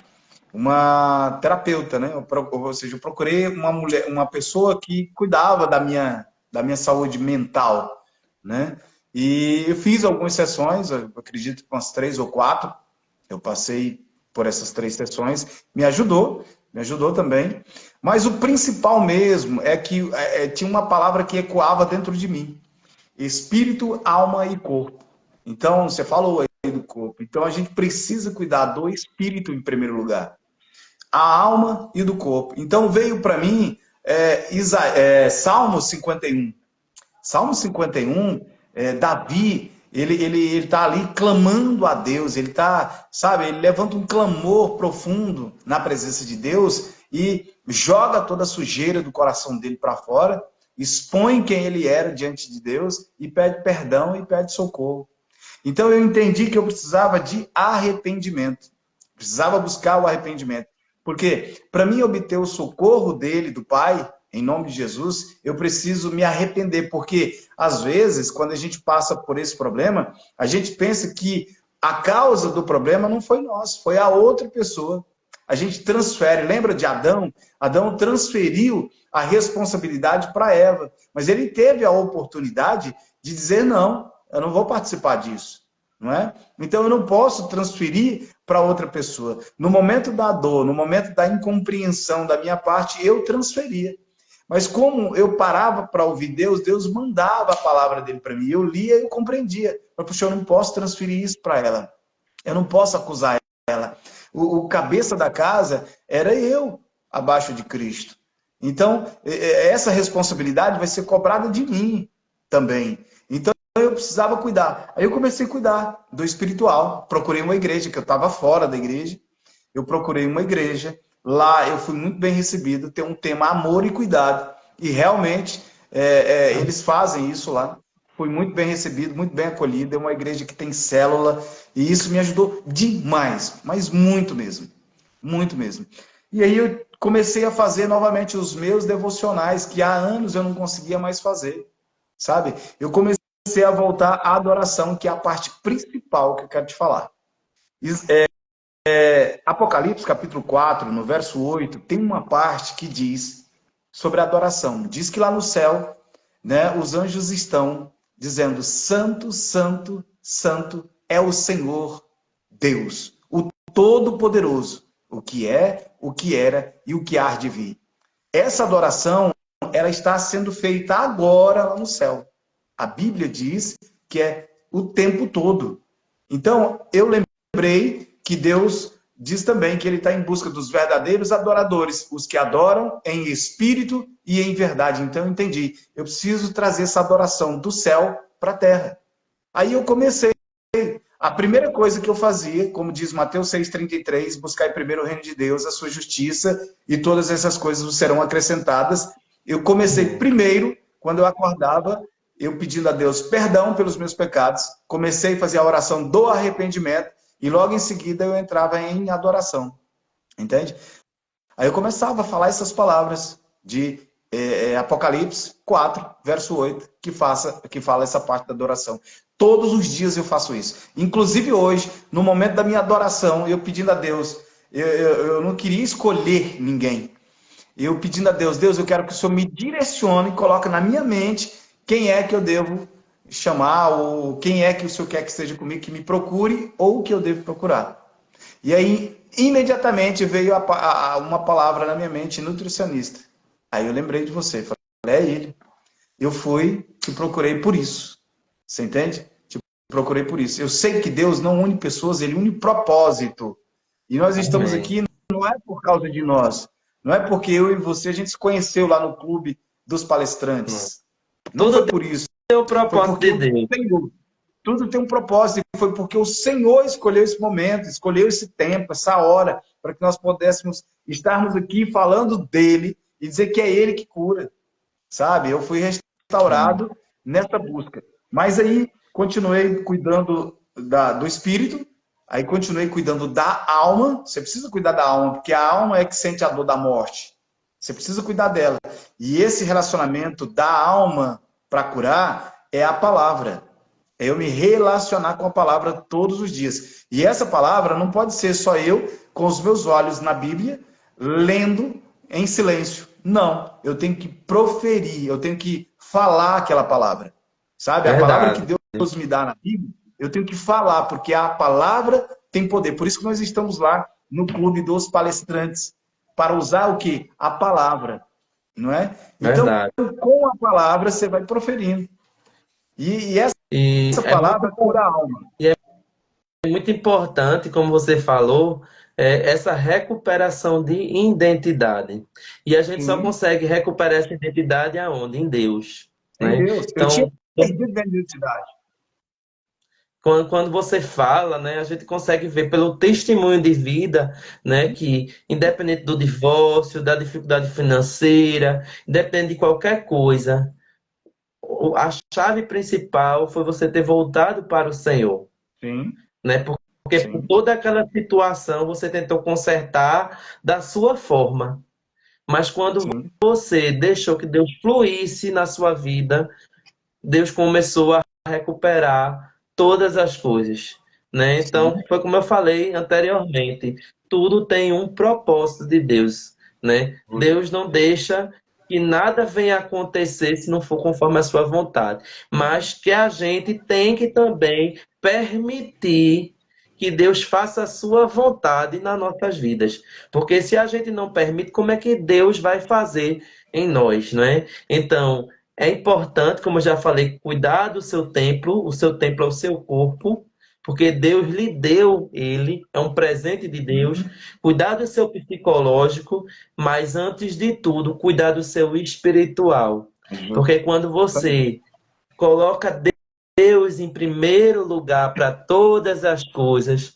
terapeuta, né? Ou seja, eu procurei uma mulher, uma pessoa que cuidava da minha saúde mental, né? E eu fiz algumas sessões, eu acredito que umas 3 ou 4, eu passei por essas 3 sessões, me ajudou também. Mas o principal mesmo é que tinha uma palavra que ecoava dentro de mim: espírito, alma e corpo. Então, você falou aí do corpo. Então, a gente precisa cuidar do espírito em primeiro lugar, a alma e do corpo. Então, veio para mim Salmo 51. Salmo 51, Davi, ele tá ali clamando a Deus, ele tá, sabe, ele levanta um clamor profundo na presença de Deus e joga toda a sujeira do coração dele para fora, expõe quem ele era diante de Deus e pede perdão e pede socorro. Então eu entendi que eu precisava de arrependimento, precisava buscar o arrependimento, porque para mim obter o socorro dele, do Pai, em nome de Jesus, eu preciso me arrepender, porque às vezes, quando a gente passa por esse problema, a gente pensa que A causa do problema não foi nós, foi a outra pessoa. A gente transfere, lembra de Adão? Adão transferiu a responsabilidade para Eva, mas ele teve a oportunidade de dizer não, eu não vou participar disso, não é? Então eu não posso transferir para outra pessoa. No momento da dor, no momento da incompreensão da minha parte, eu transferia. Mas como eu parava para ouvir Deus, Deus mandava a palavra dele para mim. Eu lia e eu compreendia. Mas, puxa, eu não posso transferir isso para ela. Eu não posso acusar ela. O cabeça da casa era eu, abaixo de Cristo. Então, essa responsabilidade vai ser cobrada de mim também. Então, eu precisava cuidar. Aí eu comecei a cuidar do espiritual. Procurei uma igreja, que eu estava fora da igreja. Eu procurei uma igreja. Lá eu fui muito bem recebido. Tem um tema amor e cuidado. E realmente, eles fazem isso lá. Fui muito bem recebido, muito bem acolhido. É uma igreja que tem célula. E isso me ajudou demais. Mas muito mesmo. Muito mesmo. E aí eu comecei a fazer novamente os meus devocionais, que há anos eu não conseguia mais fazer. Sabe? Eu comecei a voltar à adoração, que é a parte principal que eu quero te falar. Apocalipse, capítulo 4, no verso 8, tem uma parte que diz sobre a adoração. Diz que lá no céu, né, os anjos estão dizendo: Santo, Santo, Santo é o Senhor Deus, o Todo-Poderoso, o que é, o que era e o que há de vir. Essa adoração, ela está sendo feita agora lá no céu. A Bíblia diz que é o tempo todo. Então, eu lembrei que Deus diz também que ele está em busca dos verdadeiros adoradores, os que adoram em espírito e em verdade. Então, eu entendi. Eu preciso trazer essa adoração do céu para a terra. Aí eu comecei. A primeira coisa que eu fazia, como diz Mateus 6,33, buscar primeiro o reino de Deus, a sua justiça, e todas essas coisas serão acrescentadas. Eu comecei primeiro, quando eu acordava, eu pedindo a Deus perdão pelos meus pecados, comecei a fazer a oração do arrependimento, e logo em seguida eu entrava em adoração. Entende? Aí eu começava a falar essas palavras de Apocalipse 4, verso 8, que fala essa parte da adoração. Todos os dias eu faço isso. Inclusive hoje, no momento da minha adoração, eu pedindo a Deus, eu não queria escolher ninguém. Eu pedindo a Deus, Deus, eu quero que o Senhor me direcione e coloque na minha mente quem é que eu devo chamar, ou quem é que o Senhor quer que esteja comigo, que me procure, ou que eu devo procurar. E aí, imediatamente veio uma palavra na minha mente, nutricionista. Aí eu lembrei de você, falei, é ele. Eu fui e procurei por isso. Você entende? Procurei por isso. Eu sei que Deus não une pessoas, ele une propósito. E nós estamos aqui, não é por causa de nós. Não é porque eu e você, a gente se conheceu lá no clube dos palestrantes. Não foi por isso. Tem o propósito de Deus. Tudo tem um propósito, e foi porque o Senhor escolheu esse momento, escolheu esse tempo, essa hora, para que nós pudéssemos estarmos aqui falando dele e dizer que é ele que cura, sabe? Eu fui restaurado nessa busca. Mas aí, continuei cuidando do espírito, aí continuei cuidando da alma. Você precisa cuidar da alma, porque a alma é que sente a dor da morte. Você precisa cuidar dela. E esse relacionamento da alma para curar é a palavra. É eu me relacionar com a palavra todos os dias. E essa palavra não pode ser só eu, com os meus olhos na Bíblia, lendo em silêncio. Não, eu tenho que proferir, eu tenho que falar aquela palavra. Sabe? A palavra que Deus me dá na Bíblia, eu tenho que falar, porque a palavra tem poder. Por isso que nós estamos lá no clube dos palestrantes, para usar o quê? A palavra, não é? Então, com a palavra, você vai proferindo. E essa palavra cura a alma. E é muito importante, como você falou, essa recuperação de identidade. E a gente só consegue recuperar essa identidade aonde? Em Deus. Em Deus. Eu tinha perdido a identidade. Quando você fala, né, a gente consegue ver pelo testemunho de vida, né, que independente do divórcio, da dificuldade financeira, independente de qualquer coisa, a chave principal foi você ter voltado para o Senhor. Sim. Né? Porque por toda aquela situação você tentou consertar da sua forma. Mas quando você deixou que Deus fluísse na sua vida, Deus começou a recuperar todas as coisas. né? Sim. Então, foi como eu falei anteriormente, tudo tem um propósito de Deus, né? Deus não deixa que nada venha acontecer se não for conforme a sua vontade, mas que a gente tem que também permitir que Deus faça a sua vontade nas nossas vidas. Porque se a gente não permite, como é que Deus vai fazer em nós, não é? Então, é importante, como eu já falei, cuidar do seu templo, o seu templo é o seu corpo, porque Deus lhe deu ele, é um presente de Deus. Cuidar do seu psicológico, mas antes de tudo, cuidar do seu espiritual. Porque quando você coloca Deus em primeiro lugar para todas as coisas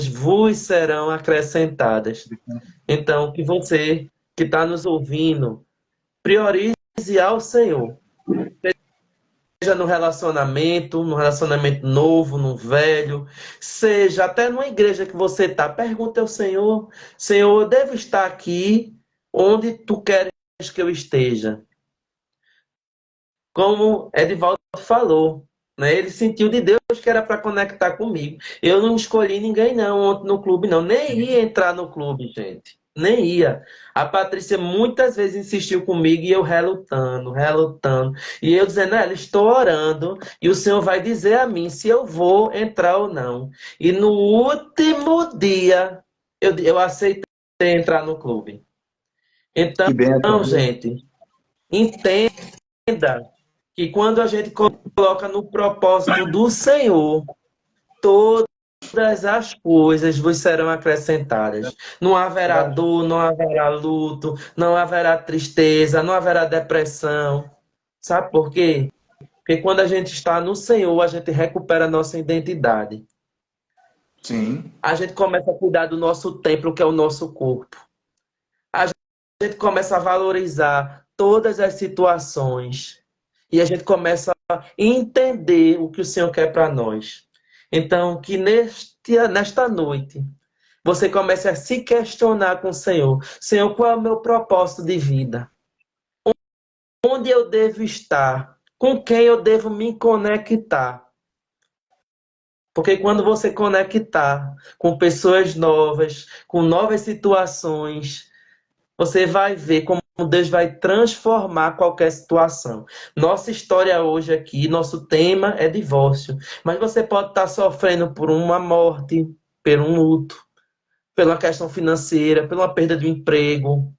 vos serão acrescentadas. Então, que você que está nos ouvindo, priorize ao Senhor. Seja no relacionamento novo, no velho, seja até numa igreja que você está, pergunte ao Senhor, Senhor, eu devo estar aqui onde tu queres que eu esteja? Como Edivaldo falou, né? Ele sentiu de Deus que era para conectar comigo. Eu não escolhi ninguém não ontem no clube não, nem ia entrar no clube, gente. Nem ia. A Patrícia muitas vezes insistiu comigo e eu relutando, relutando. E eu dizendo, ela, estou orando e o Senhor vai dizer a mim se eu vou entrar ou não. E no último dia eu aceitei entrar no clube. Então, Que bênção, viu? gente, entenda que quando a gente coloca no propósito do Senhor, todas as coisas vos serão acrescentadas. Não haverá dor, não haverá luto, não haverá tristeza, não haverá depressão. Sabe por quê? Porque quando a gente está no Senhor, a gente recupera a nossa identidade. Sim. A gente começa a cuidar do nosso templo, que é o nosso corpo. A gente começa a valorizar todas as situações. E a gente começa a entender o que o Senhor quer para nós. Então, que nesta noite, você comece a se questionar com o Senhor. Senhor, qual é o meu propósito de vida? Onde eu devo estar? Com quem eu devo me conectar? Porque quando você conectar com pessoas novas, com novas situações, você vai ver como Deus vai transformar qualquer situação. Nossa história hoje aqui, nosso tema é divórcio. Mas você pode estar sofrendo por uma morte, por um luto, pela questão financeira, pela perda de um emprego,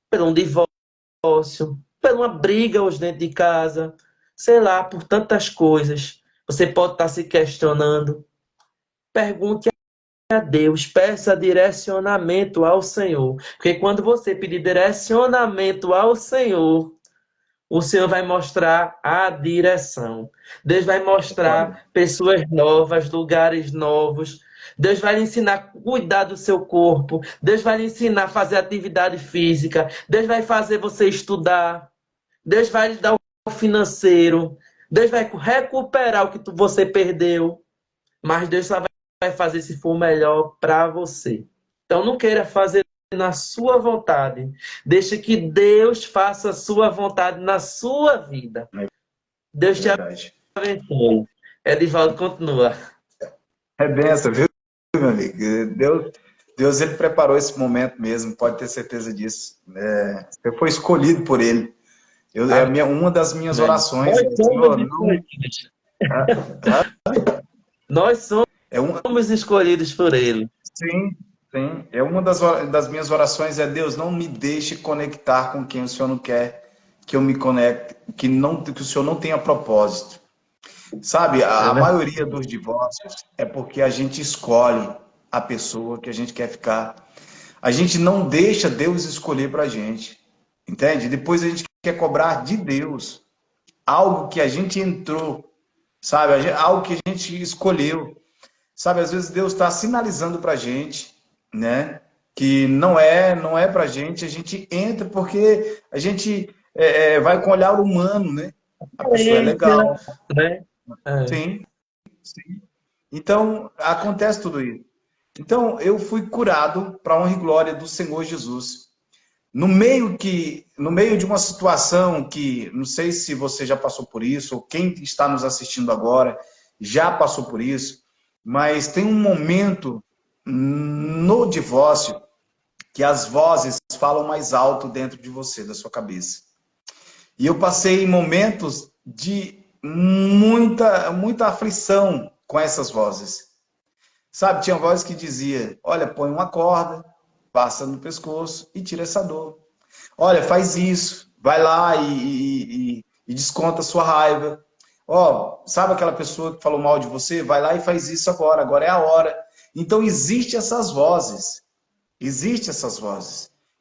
por um divórcio, por uma briga hoje dentro de casa, sei lá, por tantas coisas. Você pode estar se questionando. Pergunte a Deus, peça direcionamento ao Senhor. Porque quando você pedir direcionamento ao Senhor, o Senhor vai mostrar a direção. Deus vai mostrar pessoas novas, lugares novos. Deus vai lhe ensinar a cuidar do seu corpo. Deus vai lhe ensinar a fazer atividade física. Deus vai fazer você estudar. Deus vai lhe dar o financeiro. Deus vai recuperar o que você perdeu. Mas Deus só vai fazer se for melhor para você. Então não queira fazer na sua vontade. Deixa que Deus faça a sua vontade na sua vida. É Deus te verdade. abençoe. Edivaldo continua. É bênção, viu, meu amigo? Deus ele preparou esse momento mesmo, pode ter certeza disso. Você foi escolhido por ele. Uma das minhas Amém. orações Nós é, somos Senhor, não. escolhidos. Ah, Nós É uma, somos escolhidos por Ele. sim, sim. Das minhas orações é, Deus, não me deixe conectar com quem o Senhor não quer que eu me conecte, que o Senhor não tenha propósito. Sabe, É a verdade. maioria dos divórcios é porque a gente escolhe a pessoa que a gente quer ficar. A gente não deixa Deus escolher pra gente. Entende? Depois a gente quer cobrar de Deus algo que a gente entrou, sabe? Algo que a gente escolheu. Sabe, às vezes Deus está sinalizando pra gente, né? Que não é pra gente, a gente entra porque a gente vai com olhar humano, né? A pessoa é Excelência, legal, né? É. sim. Então, acontece tudo isso. Então, eu fui curado para a honra e glória do Senhor Jesus. No meio de uma situação que, não sei se você já passou por isso, ou quem está nos assistindo agora já passou por isso, mas tem um momento no divórcio que as vozes falam mais alto dentro de você, da sua cabeça. E eu passei momentos de muita aflição com essas vozes. Sabe, tinha voz que dizia, olha, põe uma corda, passa no pescoço e tira essa dor. Olha, faz isso, vai lá e desconta a sua raiva. Ó, sabe aquela pessoa que falou mal de você? Vai lá e faz isso agora, agora é a hora. Então existem essas vozes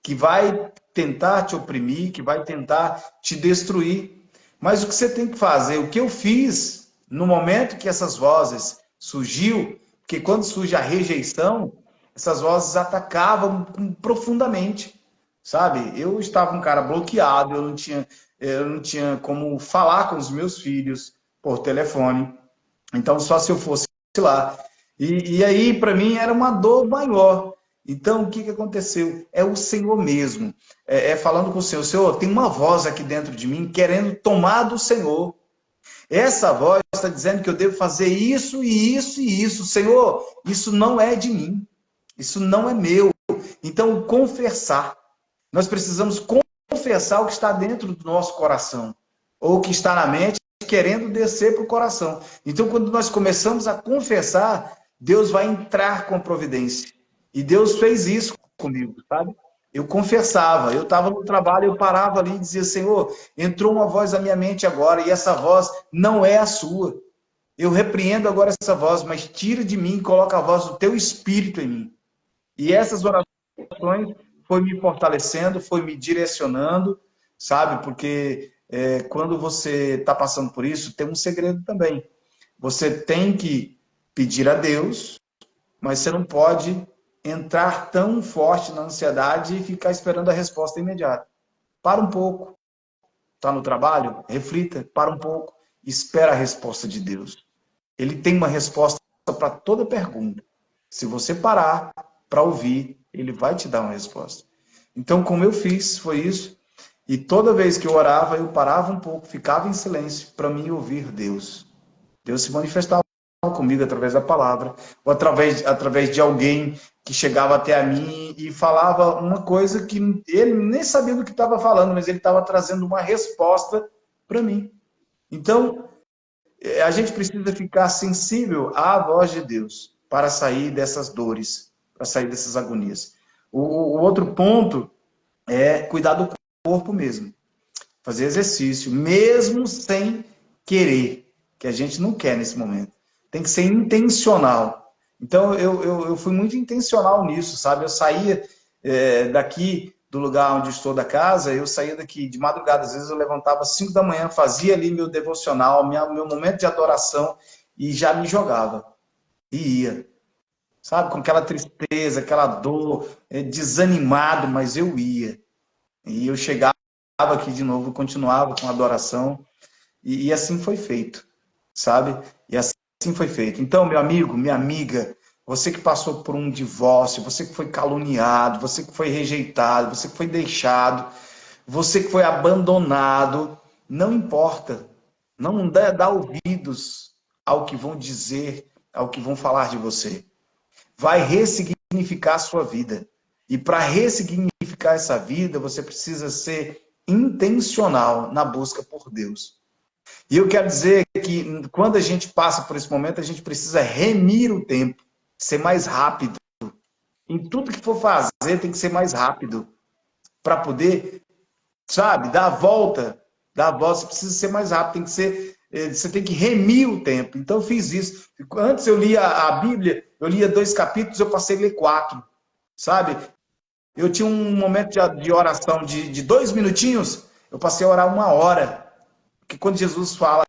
que vai tentar te oprimir, que vai tentar te destruir. Mas o que você tem que fazer, o que eu fiz no momento que essas vozes surgiu, porque quando surge a rejeição, essas vozes atacavam profundamente, sabe? Eu estava um cara bloqueado, eu não tinha como falar com os meus filhos por telefone. Então, só se eu fosse lá. E aí, para mim, era uma dor maior. Então, o que, que aconteceu? É o Senhor mesmo. Falando com o Senhor. Senhor, tem uma voz aqui dentro de mim querendo tomar do Senhor. Essa voz está dizendo que eu devo fazer isso e isso e isso. Senhor, isso não é de mim. Isso não é meu. Então, confessar. Nós precisamos confessar o que está dentro do nosso coração. Ou o que está na mente, querendo descer para o coração. Então, quando nós começamos a confessar, Deus vai entrar com providência. E Deus fez isso comigo, sabe? Eu confessava, eu estava no trabalho, eu parava ali e dizia, Senhor, entrou uma voz na minha mente agora, e essa voz não é a sua. Eu repreendo agora essa voz, mas tira de mim e coloca a voz do teu espírito em mim. E essas orações foi me fortalecendo, foi me direcionando, sabe? Porque quando você está passando por isso, tem um segredo também. Você tem que pedir a Deus, mas você não pode entrar tão forte na ansiedade e ficar esperando a resposta imediata. Para um pouco. Está no trabalho? Reflita, para um pouco, espera a resposta de Deus. Ele tem uma resposta para toda pergunta. Se você parar para ouvir, ele vai te dar uma resposta. Então, como eu fiz, foi isso. E toda vez que eu orava, eu parava um pouco, ficava em silêncio para mim ouvir Deus. Deus se manifestava comigo através da palavra, ou através de alguém que chegava até a mim e falava uma coisa que ele nem sabia do que estava falando, mas ele estava trazendo uma resposta para mim. Então, a gente precisa ficar sensível à voz de Deus para sair dessas dores, para sair dessas agonias. O outro ponto é cuidar do corpo mesmo. Fazer exercício, mesmo sem querer, que a gente não quer nesse momento. Tem que ser intencional. Então, eu fui muito intencional nisso, sabe? Eu saía daqui do lugar onde estou da casa, eu saía daqui de madrugada, às vezes eu levantava às 5 da manhã, fazia ali meu devocional, meu momento de adoração e já me jogava. E ia, sabe? Com aquela tristeza, aquela dor, desanimado, mas eu ia. E eu chegava aqui de novo, continuava com a adoração e assim foi feito, sabe? E assim foi feito. Então, meu amigo, minha amiga, você que passou por um divórcio, você que foi caluniado, você que foi rejeitado, você que foi deixado, você que foi abandonado, não importa. Não dá ouvidos ao que vão dizer, ao que vão falar de você. Vai ressignificar a sua vida. E para ressignificar essa vida, você precisa ser intencional na busca por Deus. E eu quero dizer que quando a gente passa por esse momento, a gente precisa remir o tempo, ser mais rápido. Em tudo que for fazer, tem que ser mais rápido. Para poder, sabe, dar a volta. Dar a volta, você precisa ser mais rápido, tem que ser. Você tem que remir o tempo. Então eu fiz isso. Antes eu lia a Bíblia, eu lia 2 capítulos, eu passei a ler 4. Sabe? Eu tinha um momento de oração de 2 minutinhos, eu passei a orar 1 hora. Porque quando Jesus fala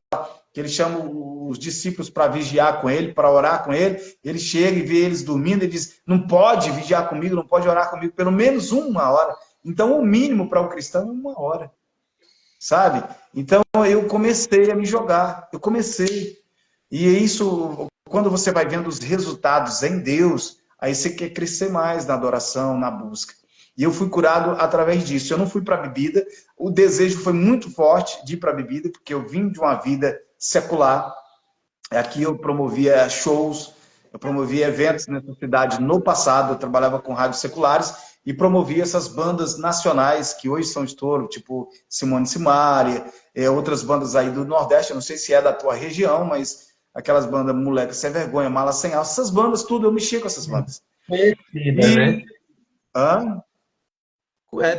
que ele chama os discípulos para vigiar com ele, para orar com ele, ele chega e vê eles dormindo, ele diz, não pode vigiar comigo, não pode orar comigo, pelo menos 1 hora. Então, o mínimo para o cristão é 1 hora, sabe? Então, eu comecei a me jogar, eu comecei. E isso, quando você vai vendo os resultados em Deus, aí você quer crescer mais na adoração, na busca. E eu fui curado através disso. Eu não fui para a bebida, o desejo foi muito forte de ir para a bebida, porque eu vim de uma vida secular. Aqui eu promovia shows, Eu promovia eventos nessa cidade no passado, eu trabalhava com rádios seculares e promovia essas bandas nacionais que hoje são estouro, tipo Simone Simaria, outras bandas aí do Nordeste, eu não sei se é da tua região, mas aquelas bandas Moleque Sem Vergonha, Mala Sem Alça, essas bandas tudo, eu mexia com essas bandas. Conhecidas, E né? hã?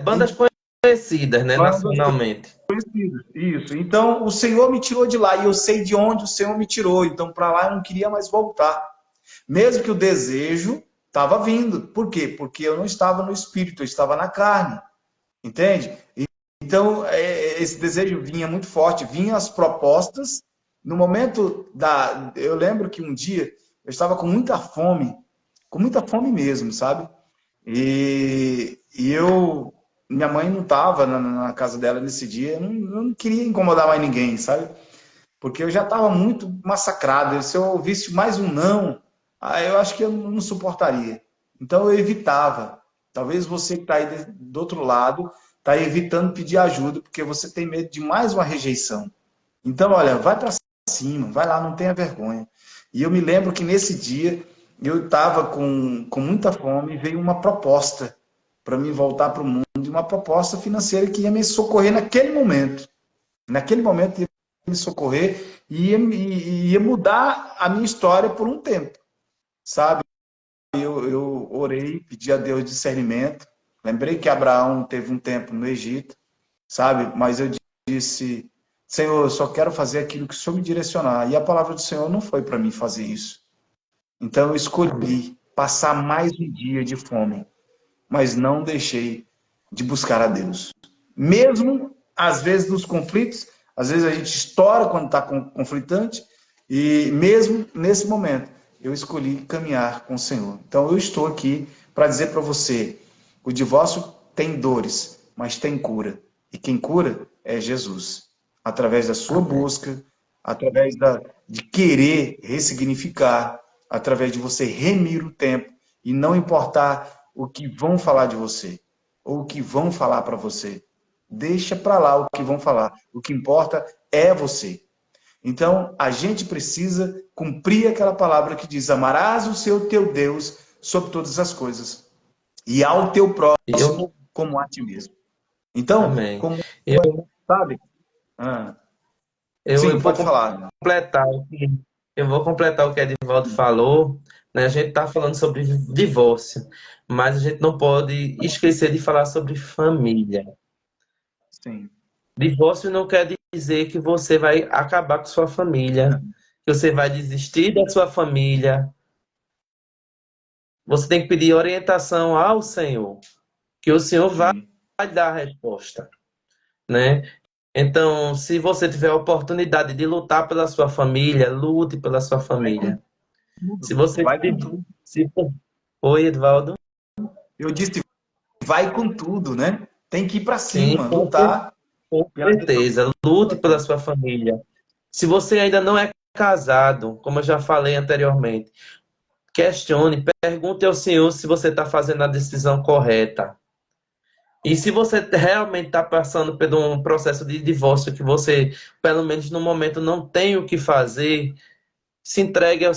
Bandas conhecidas, né? Bandas Nacionalmente. conhecidas, isso. Então, o Senhor me tirou de lá e eu sei de onde o Senhor me tirou. Então, para lá eu não queria mais voltar. Mesmo que o desejo estava vindo. Por quê? Porque eu não estava no espírito, eu estava na carne. Entende? Então, esse desejo vinha muito forte, vinham as propostas. No momento da. Eu lembro que um dia eu estava com muita fome mesmo, sabe? E eu. Minha mãe não estava na casa dela nesse dia, eu não queria incomodar mais ninguém, sabe? Porque eu já estava muito massacrado. Se eu ouvisse mais um não, aí eu acho que eu não suportaria. Então eu evitava. Talvez você que está aí do outro lado está evitando pedir ajuda porque você tem medo de mais uma rejeição. Então, olha, vai para cima, vai lá, não tenha vergonha. E eu me lembro que nesse dia eu estava com muita fome e veio uma proposta para mim voltar para o mundo, uma proposta financeira que ia me socorrer naquele momento. Naquele momento ia me socorrer e ia mudar a minha história por um tempo, sabe? Eu orei, pedi a Deus discernimento. Lembrei que Abraão teve um tempo no Egito, sabe? Mas eu disse, Senhor, eu só quero fazer aquilo que o Senhor me direcionar. E a palavra do Senhor não foi para mim fazer isso. Então eu escolhi passar mais um dia de fome, mas não deixei de buscar a Deus. Mesmo, às vezes, nos conflitos, às vezes a gente estoura quando está conflitante, e mesmo nesse momento, eu escolhi caminhar com o Senhor. Então eu estou aqui para dizer para você, o divórcio tem dores, mas tem cura. E quem cura é Jesus. Através da sua Amém. busca, através de querer ressignificar, através de você remir o tempo e não importar o que vão falar de você ou o que vão falar para você. Deixa para lá o que vão falar. O que importa é você. Então, a gente precisa cumprir aquela palavra que diz: amarás o seu teu Deus sobre todas as coisas e ao teu E eu, próximo como a ti mesmo. Então, amém. como Eu, sabe? Ah, eu sim, vou pode falar. completar eu vou completar o que Edivaldo falou, né? A gente está falando sobre divórcio, mas a gente não pode esquecer de falar sobre família. Sim. Divórcio não quer dizer que você vai acabar com sua família, que você vai desistir da sua família. Você tem que pedir orientação ao Senhor, que o Senhor vai Sim. dar a resposta, né? Então, se você tiver a oportunidade de lutar pela sua família, lute pela sua Vai com família. Se tudo. você Vai com tudo. se Oi, Edvaldo. Eu disse, vai com tudo, né? Tem que ir para Sim, cima, lutar com pela certeza. Lute pela restauração. sua família. Se você ainda não é casado, como eu já falei anteriormente, questione, pergunte ao Senhor se você está fazendo a decisão correta. E se você realmente está passando por um processo de divórcio que você, pelo menos no momento, não tem o que fazer, se entregue ao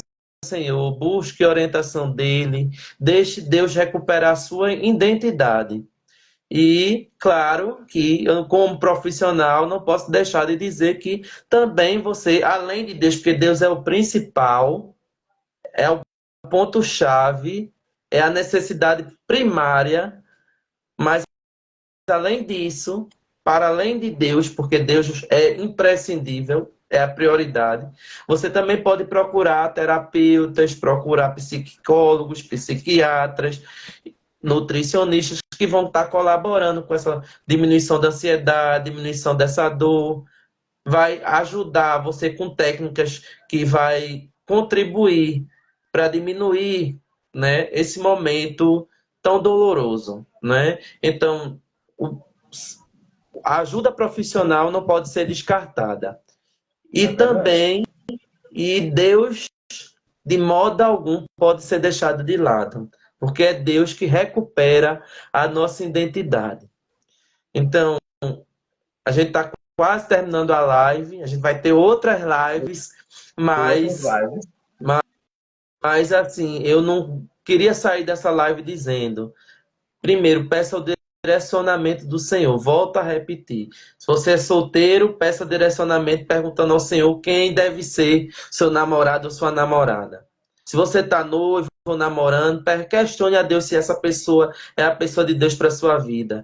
Senhor, busque a orientação dele, deixe Deus recuperar a sua identidade. E, claro, que eu, como profissional, não posso deixar de dizer que também você, além de Deus, porque Deus é o principal, é o ponto-chave, é a necessidade primária, mas além disso, para além de Deus, porque Deus é imprescindível, é a prioridade, você também pode procurar terapeutas, procurar psicólogos, psiquiatras, nutricionistas que vão estar colaborando com essa diminuição da ansiedade, diminuição dessa dor, vai ajudar você com técnicas que vai contribuir para diminuir, né, esse momento tão doloroso, né? Então, o, a ajuda profissional não pode ser descartada. É E verdade. também, e Deus, de modo algum, pode ser deixado de lado, porque é Deus que recupera a nossa identidade. Então, a gente está quase terminando a live, a gente vai ter outras lives, Outras mas, lives. Mas assim, eu não queria sair dessa live dizendo, primeiro, peça o direcionamento do Senhor. Volto a repetir. Se você é solteiro, peça direcionamento perguntando ao Senhor quem deve ser seu namorado ou sua namorada. Se você está noivo ou namorando, questione a Deus se essa pessoa é a pessoa de Deus para sua vida.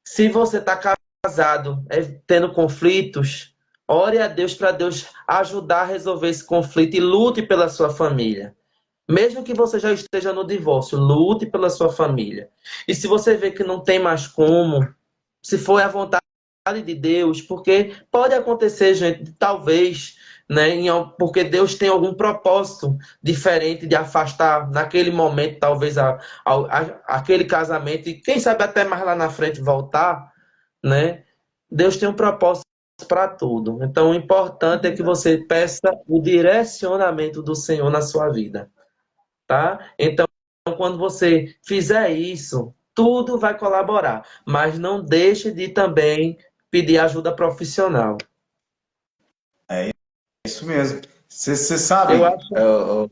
Se você está casado, tendo conflitos, ore a Deus para Deus ajudar a resolver esse conflito e lute pela sua família. Mesmo que você já esteja no divórcio, lute pela sua família. E se você vê que não tem mais como, se for a vontade de Deus, porque pode acontecer, gente, talvez, né, porque Deus tem algum propósito diferente de afastar naquele momento, talvez, aquele casamento, e quem sabe até mais lá na frente voltar, né? Deus tem um propósito para tudo. Então, o importante é que você peça o direcionamento do Senhor na sua vida, tá? Então, quando você fizer isso, tudo vai colaborar, mas não deixe de também pedir ajuda profissional. É isso mesmo. Você Eu sabe, acho.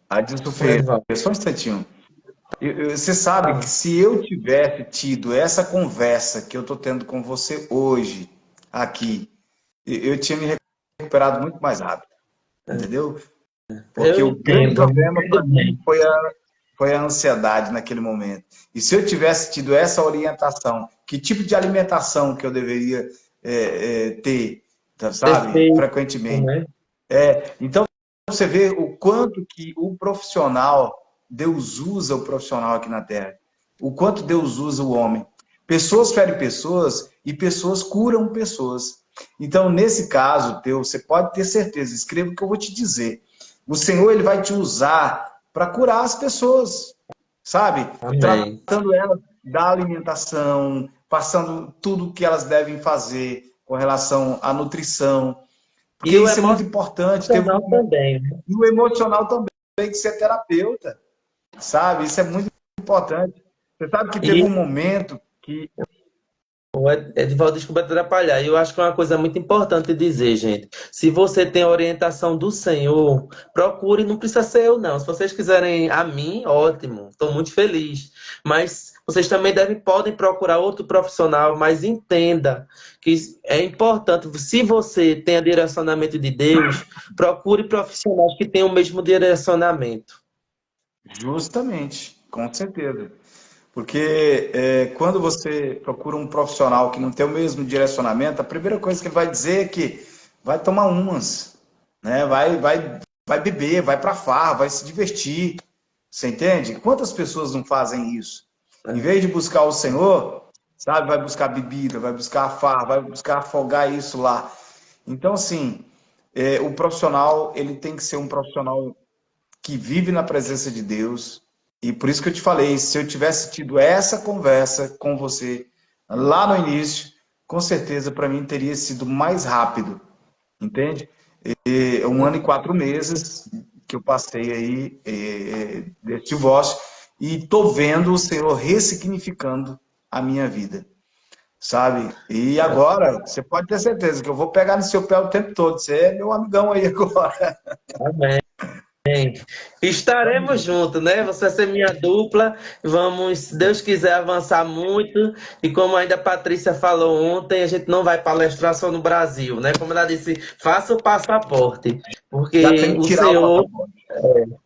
Adilson Oi, Ferreira, Val. só um instantinho. Você sabe que Ah, se eu tivesse tido essa conversa que eu estou tendo com você hoje, aqui, eu tinha me recuperado muito mais rápido, entendeu? eu Porque o grande entendo, problema para entendo mim bem. foi a ansiedade naquele momento. E se eu tivesse tido essa orientação, que tipo de alimentação que eu deveria ter, tá, sabe, Perfeito, frequentemente. né? Então, você vê o quanto que o profissional, Deus usa o profissional aqui na Terra. O quanto Deus usa o homem. Pessoas ferem pessoas e pessoas curam pessoas. Então, nesse caso teu, você pode ter certeza, escreva o que eu vou te dizer. O Senhor, ele vai te usar para curar as pessoas, sabe? Amém. Tratando elas da alimentação, passando tudo o que elas devem fazer com relação à nutrição, porque E o isso é muito importante. emocional também, né? E o emocional também tem que ser terapeuta, sabe? Isso é muito importante. Você sabe que teve E um momento que. o Edivaldo, desculpa te atrapalhar. Eu acho que é uma coisa muito importante dizer, gente. Se você tem a orientação do Senhor, procure, não precisa ser eu, não. Se vocês quiserem a mim, ótimo, estou muito feliz. Mas vocês também podem procurar outro profissional, mas entenda que é importante. Se você tem a direcionamento de Deus, procure profissionais que tenham o mesmo direcionamento. Justamente, com certeza. Porque quando você procura um profissional que não tem o mesmo direcionamento, a primeira coisa que ele vai dizer é que vai tomar umas, né? Vai beber, vai pra farra, vai se divertir. Você entende? Quantas pessoas não fazem isso? Em Né? vez de buscar o Senhor, sabe, vai buscar bebida, vai buscar a farra, vai buscar afogar isso lá. Então, assim, o profissional, ele tem que ser um profissional que vive na presença de Deus. E por isso que eu te falei, se eu tivesse tido essa conversa com você lá no início, com certeza para mim teria sido mais rápido, entende? 1 ano e 4 meses que eu passei aí desse divórcio e tô vendo o Senhor ressignificando a minha vida, sabe? E agora, você pode ter certeza que eu vou pegar no seu pé o tempo todo. Você é meu amigão aí agora. Amém. Estaremos juntos, né? Você vai ser minha dupla. Vamos, se Deus quiser, avançar muito. E como ainda a Patrícia falou ontem, a gente não vai palestrar só no Brasil, né? Como ela disse, faça o passaporte. Já Porque tem que o tirar o Senhor, passaporte.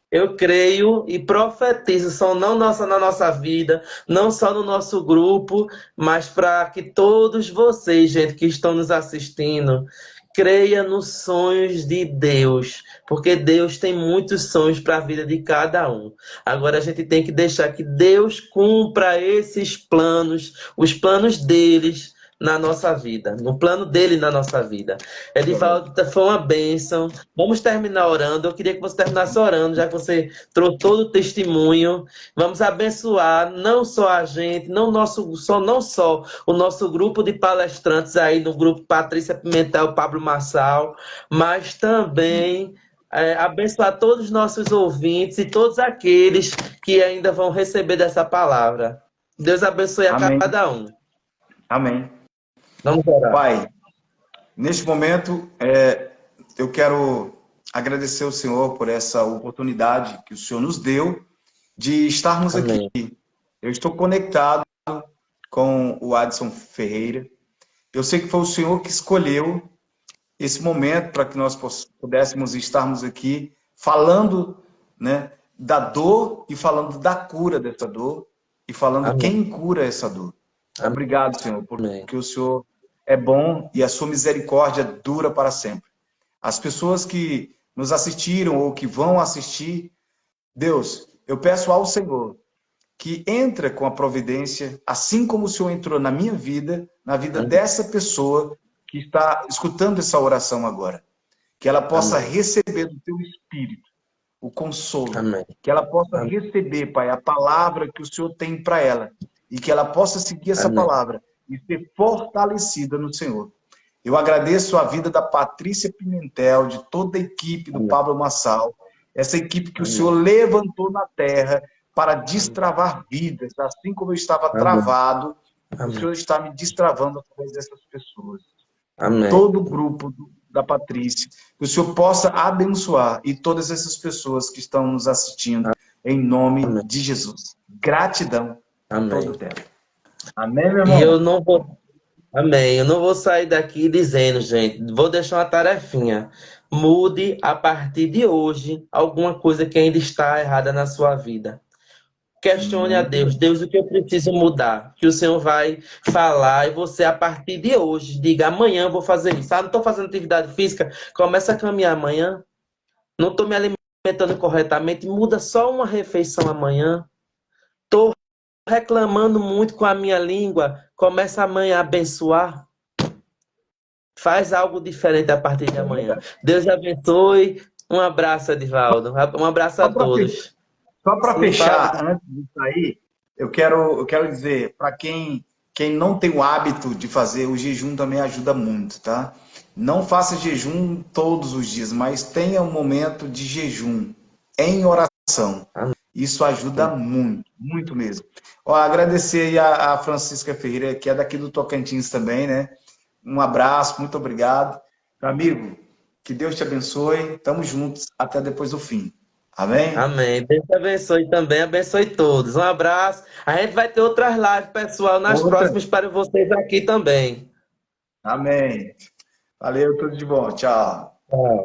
eu creio e profetizo, só não nossa, na nossa vida, não só no nosso grupo, mas para que todos vocês, gente, que estão nos assistindo, creia nos sonhos de Deus, porque Deus tem muitos sonhos para a vida de cada um. Agora a gente tem que deixar que Deus cumpra esses planos, os planos deles na nossa vida, no plano dele na nossa vida. Edivaldo, foi uma bênção. Vamos terminar orando. Eu queria que você terminasse orando, já que você trouxe todo o testemunho. Vamos abençoar não só a gente, não só o nosso grupo de palestrantes aí no grupo Patrícia Pimentel, Pablo Marçal, mas também abençoar todos os nossos ouvintes e todos aqueles que ainda vão receber dessa palavra. Deus abençoe a Amém. cada um. Amém. Vamos orar. Pai, neste momento, eu quero agradecer ao Senhor por essa oportunidade que o Senhor nos deu de estarmos aqui. Amém. Eu estou conectado com o Adson Ferreira. Eu sei que foi o Senhor que escolheu esse momento para que nós pudéssemos estarmos aqui falando, né, da dor e falando da cura dessa dor e falando Amém. quem cura essa dor. Obrigado, Senhor, Amém. porque o Senhor é bom e a sua misericórdia dura para sempre. As pessoas que nos assistiram ou que vão assistir, Deus, eu peço ao Senhor que entra com a providência, assim como o Senhor entrou na minha vida, na vida dessa pessoa que está escutando essa oração agora. Que ela possa Amém. receber do teu Espírito o consolo. Amém. Que ela possa Amém. receber, Pai, a palavra que o Senhor tem para ela. E que ela possa seguir essa Amém. palavra e ser fortalecida no Senhor. Eu agradeço a vida da Patrícia Pimentel, de toda a equipe do Amém. Pablo Massal, essa equipe que o Amém. Senhor levantou na terra para destravar vidas, assim como eu estava travado, o Amém. Senhor está me destravando através dessas pessoas. Amém. Todo o grupo da Patrícia, que o Senhor possa abençoar e todas essas pessoas que estão nos assistindo, em nome Amém. de Jesus. Gratidão todo Amém. o tempo. Amém, meu E eu irmão? não vou. Amém. Eu não vou sair daqui dizendo, gente, vou deixar uma tarefinha. Mude a partir de hoje alguma coisa que ainda está errada na sua vida. Questione a Muito Deus. bem. Deus, o que eu preciso mudar? Que o Senhor vai falar e você, a partir de hoje, diga: amanhã eu vou fazer isso. Ah, não estou fazendo atividade física? Começa a caminhar amanhã. Não estou me alimentando corretamente? Muda só uma refeição amanhã. Estou reclamando muito com a minha língua? Começa amanhã a abençoar. Faz algo diferente a partir de amanhã. Deus abençoe. Um abraço, Edivaldo. Um abraço a todos. Só para Sim, fala. fechar, antes de sair, eu quero dizer, para quem não tem o hábito de fazer, o jejum também ajuda muito, tá? Não faça jejum todos os dias, mas tenha um momento de jejum em oração. Isso ajuda muito, muito mesmo. Ó, agradecer aí a Francisca Ferreira, que é daqui do Tocantins também, né? Um abraço, muito obrigado. Meu amigo, que Deus te abençoe. Tamo juntos até depois do fim. Amém? Amém. Deus te abençoe também, abençoe todos. Um abraço. A gente vai ter outras lives, pessoal, nas Outra. próximas para vocês aqui também. Amém. Valeu, tudo de bom. Tchau. Tchau.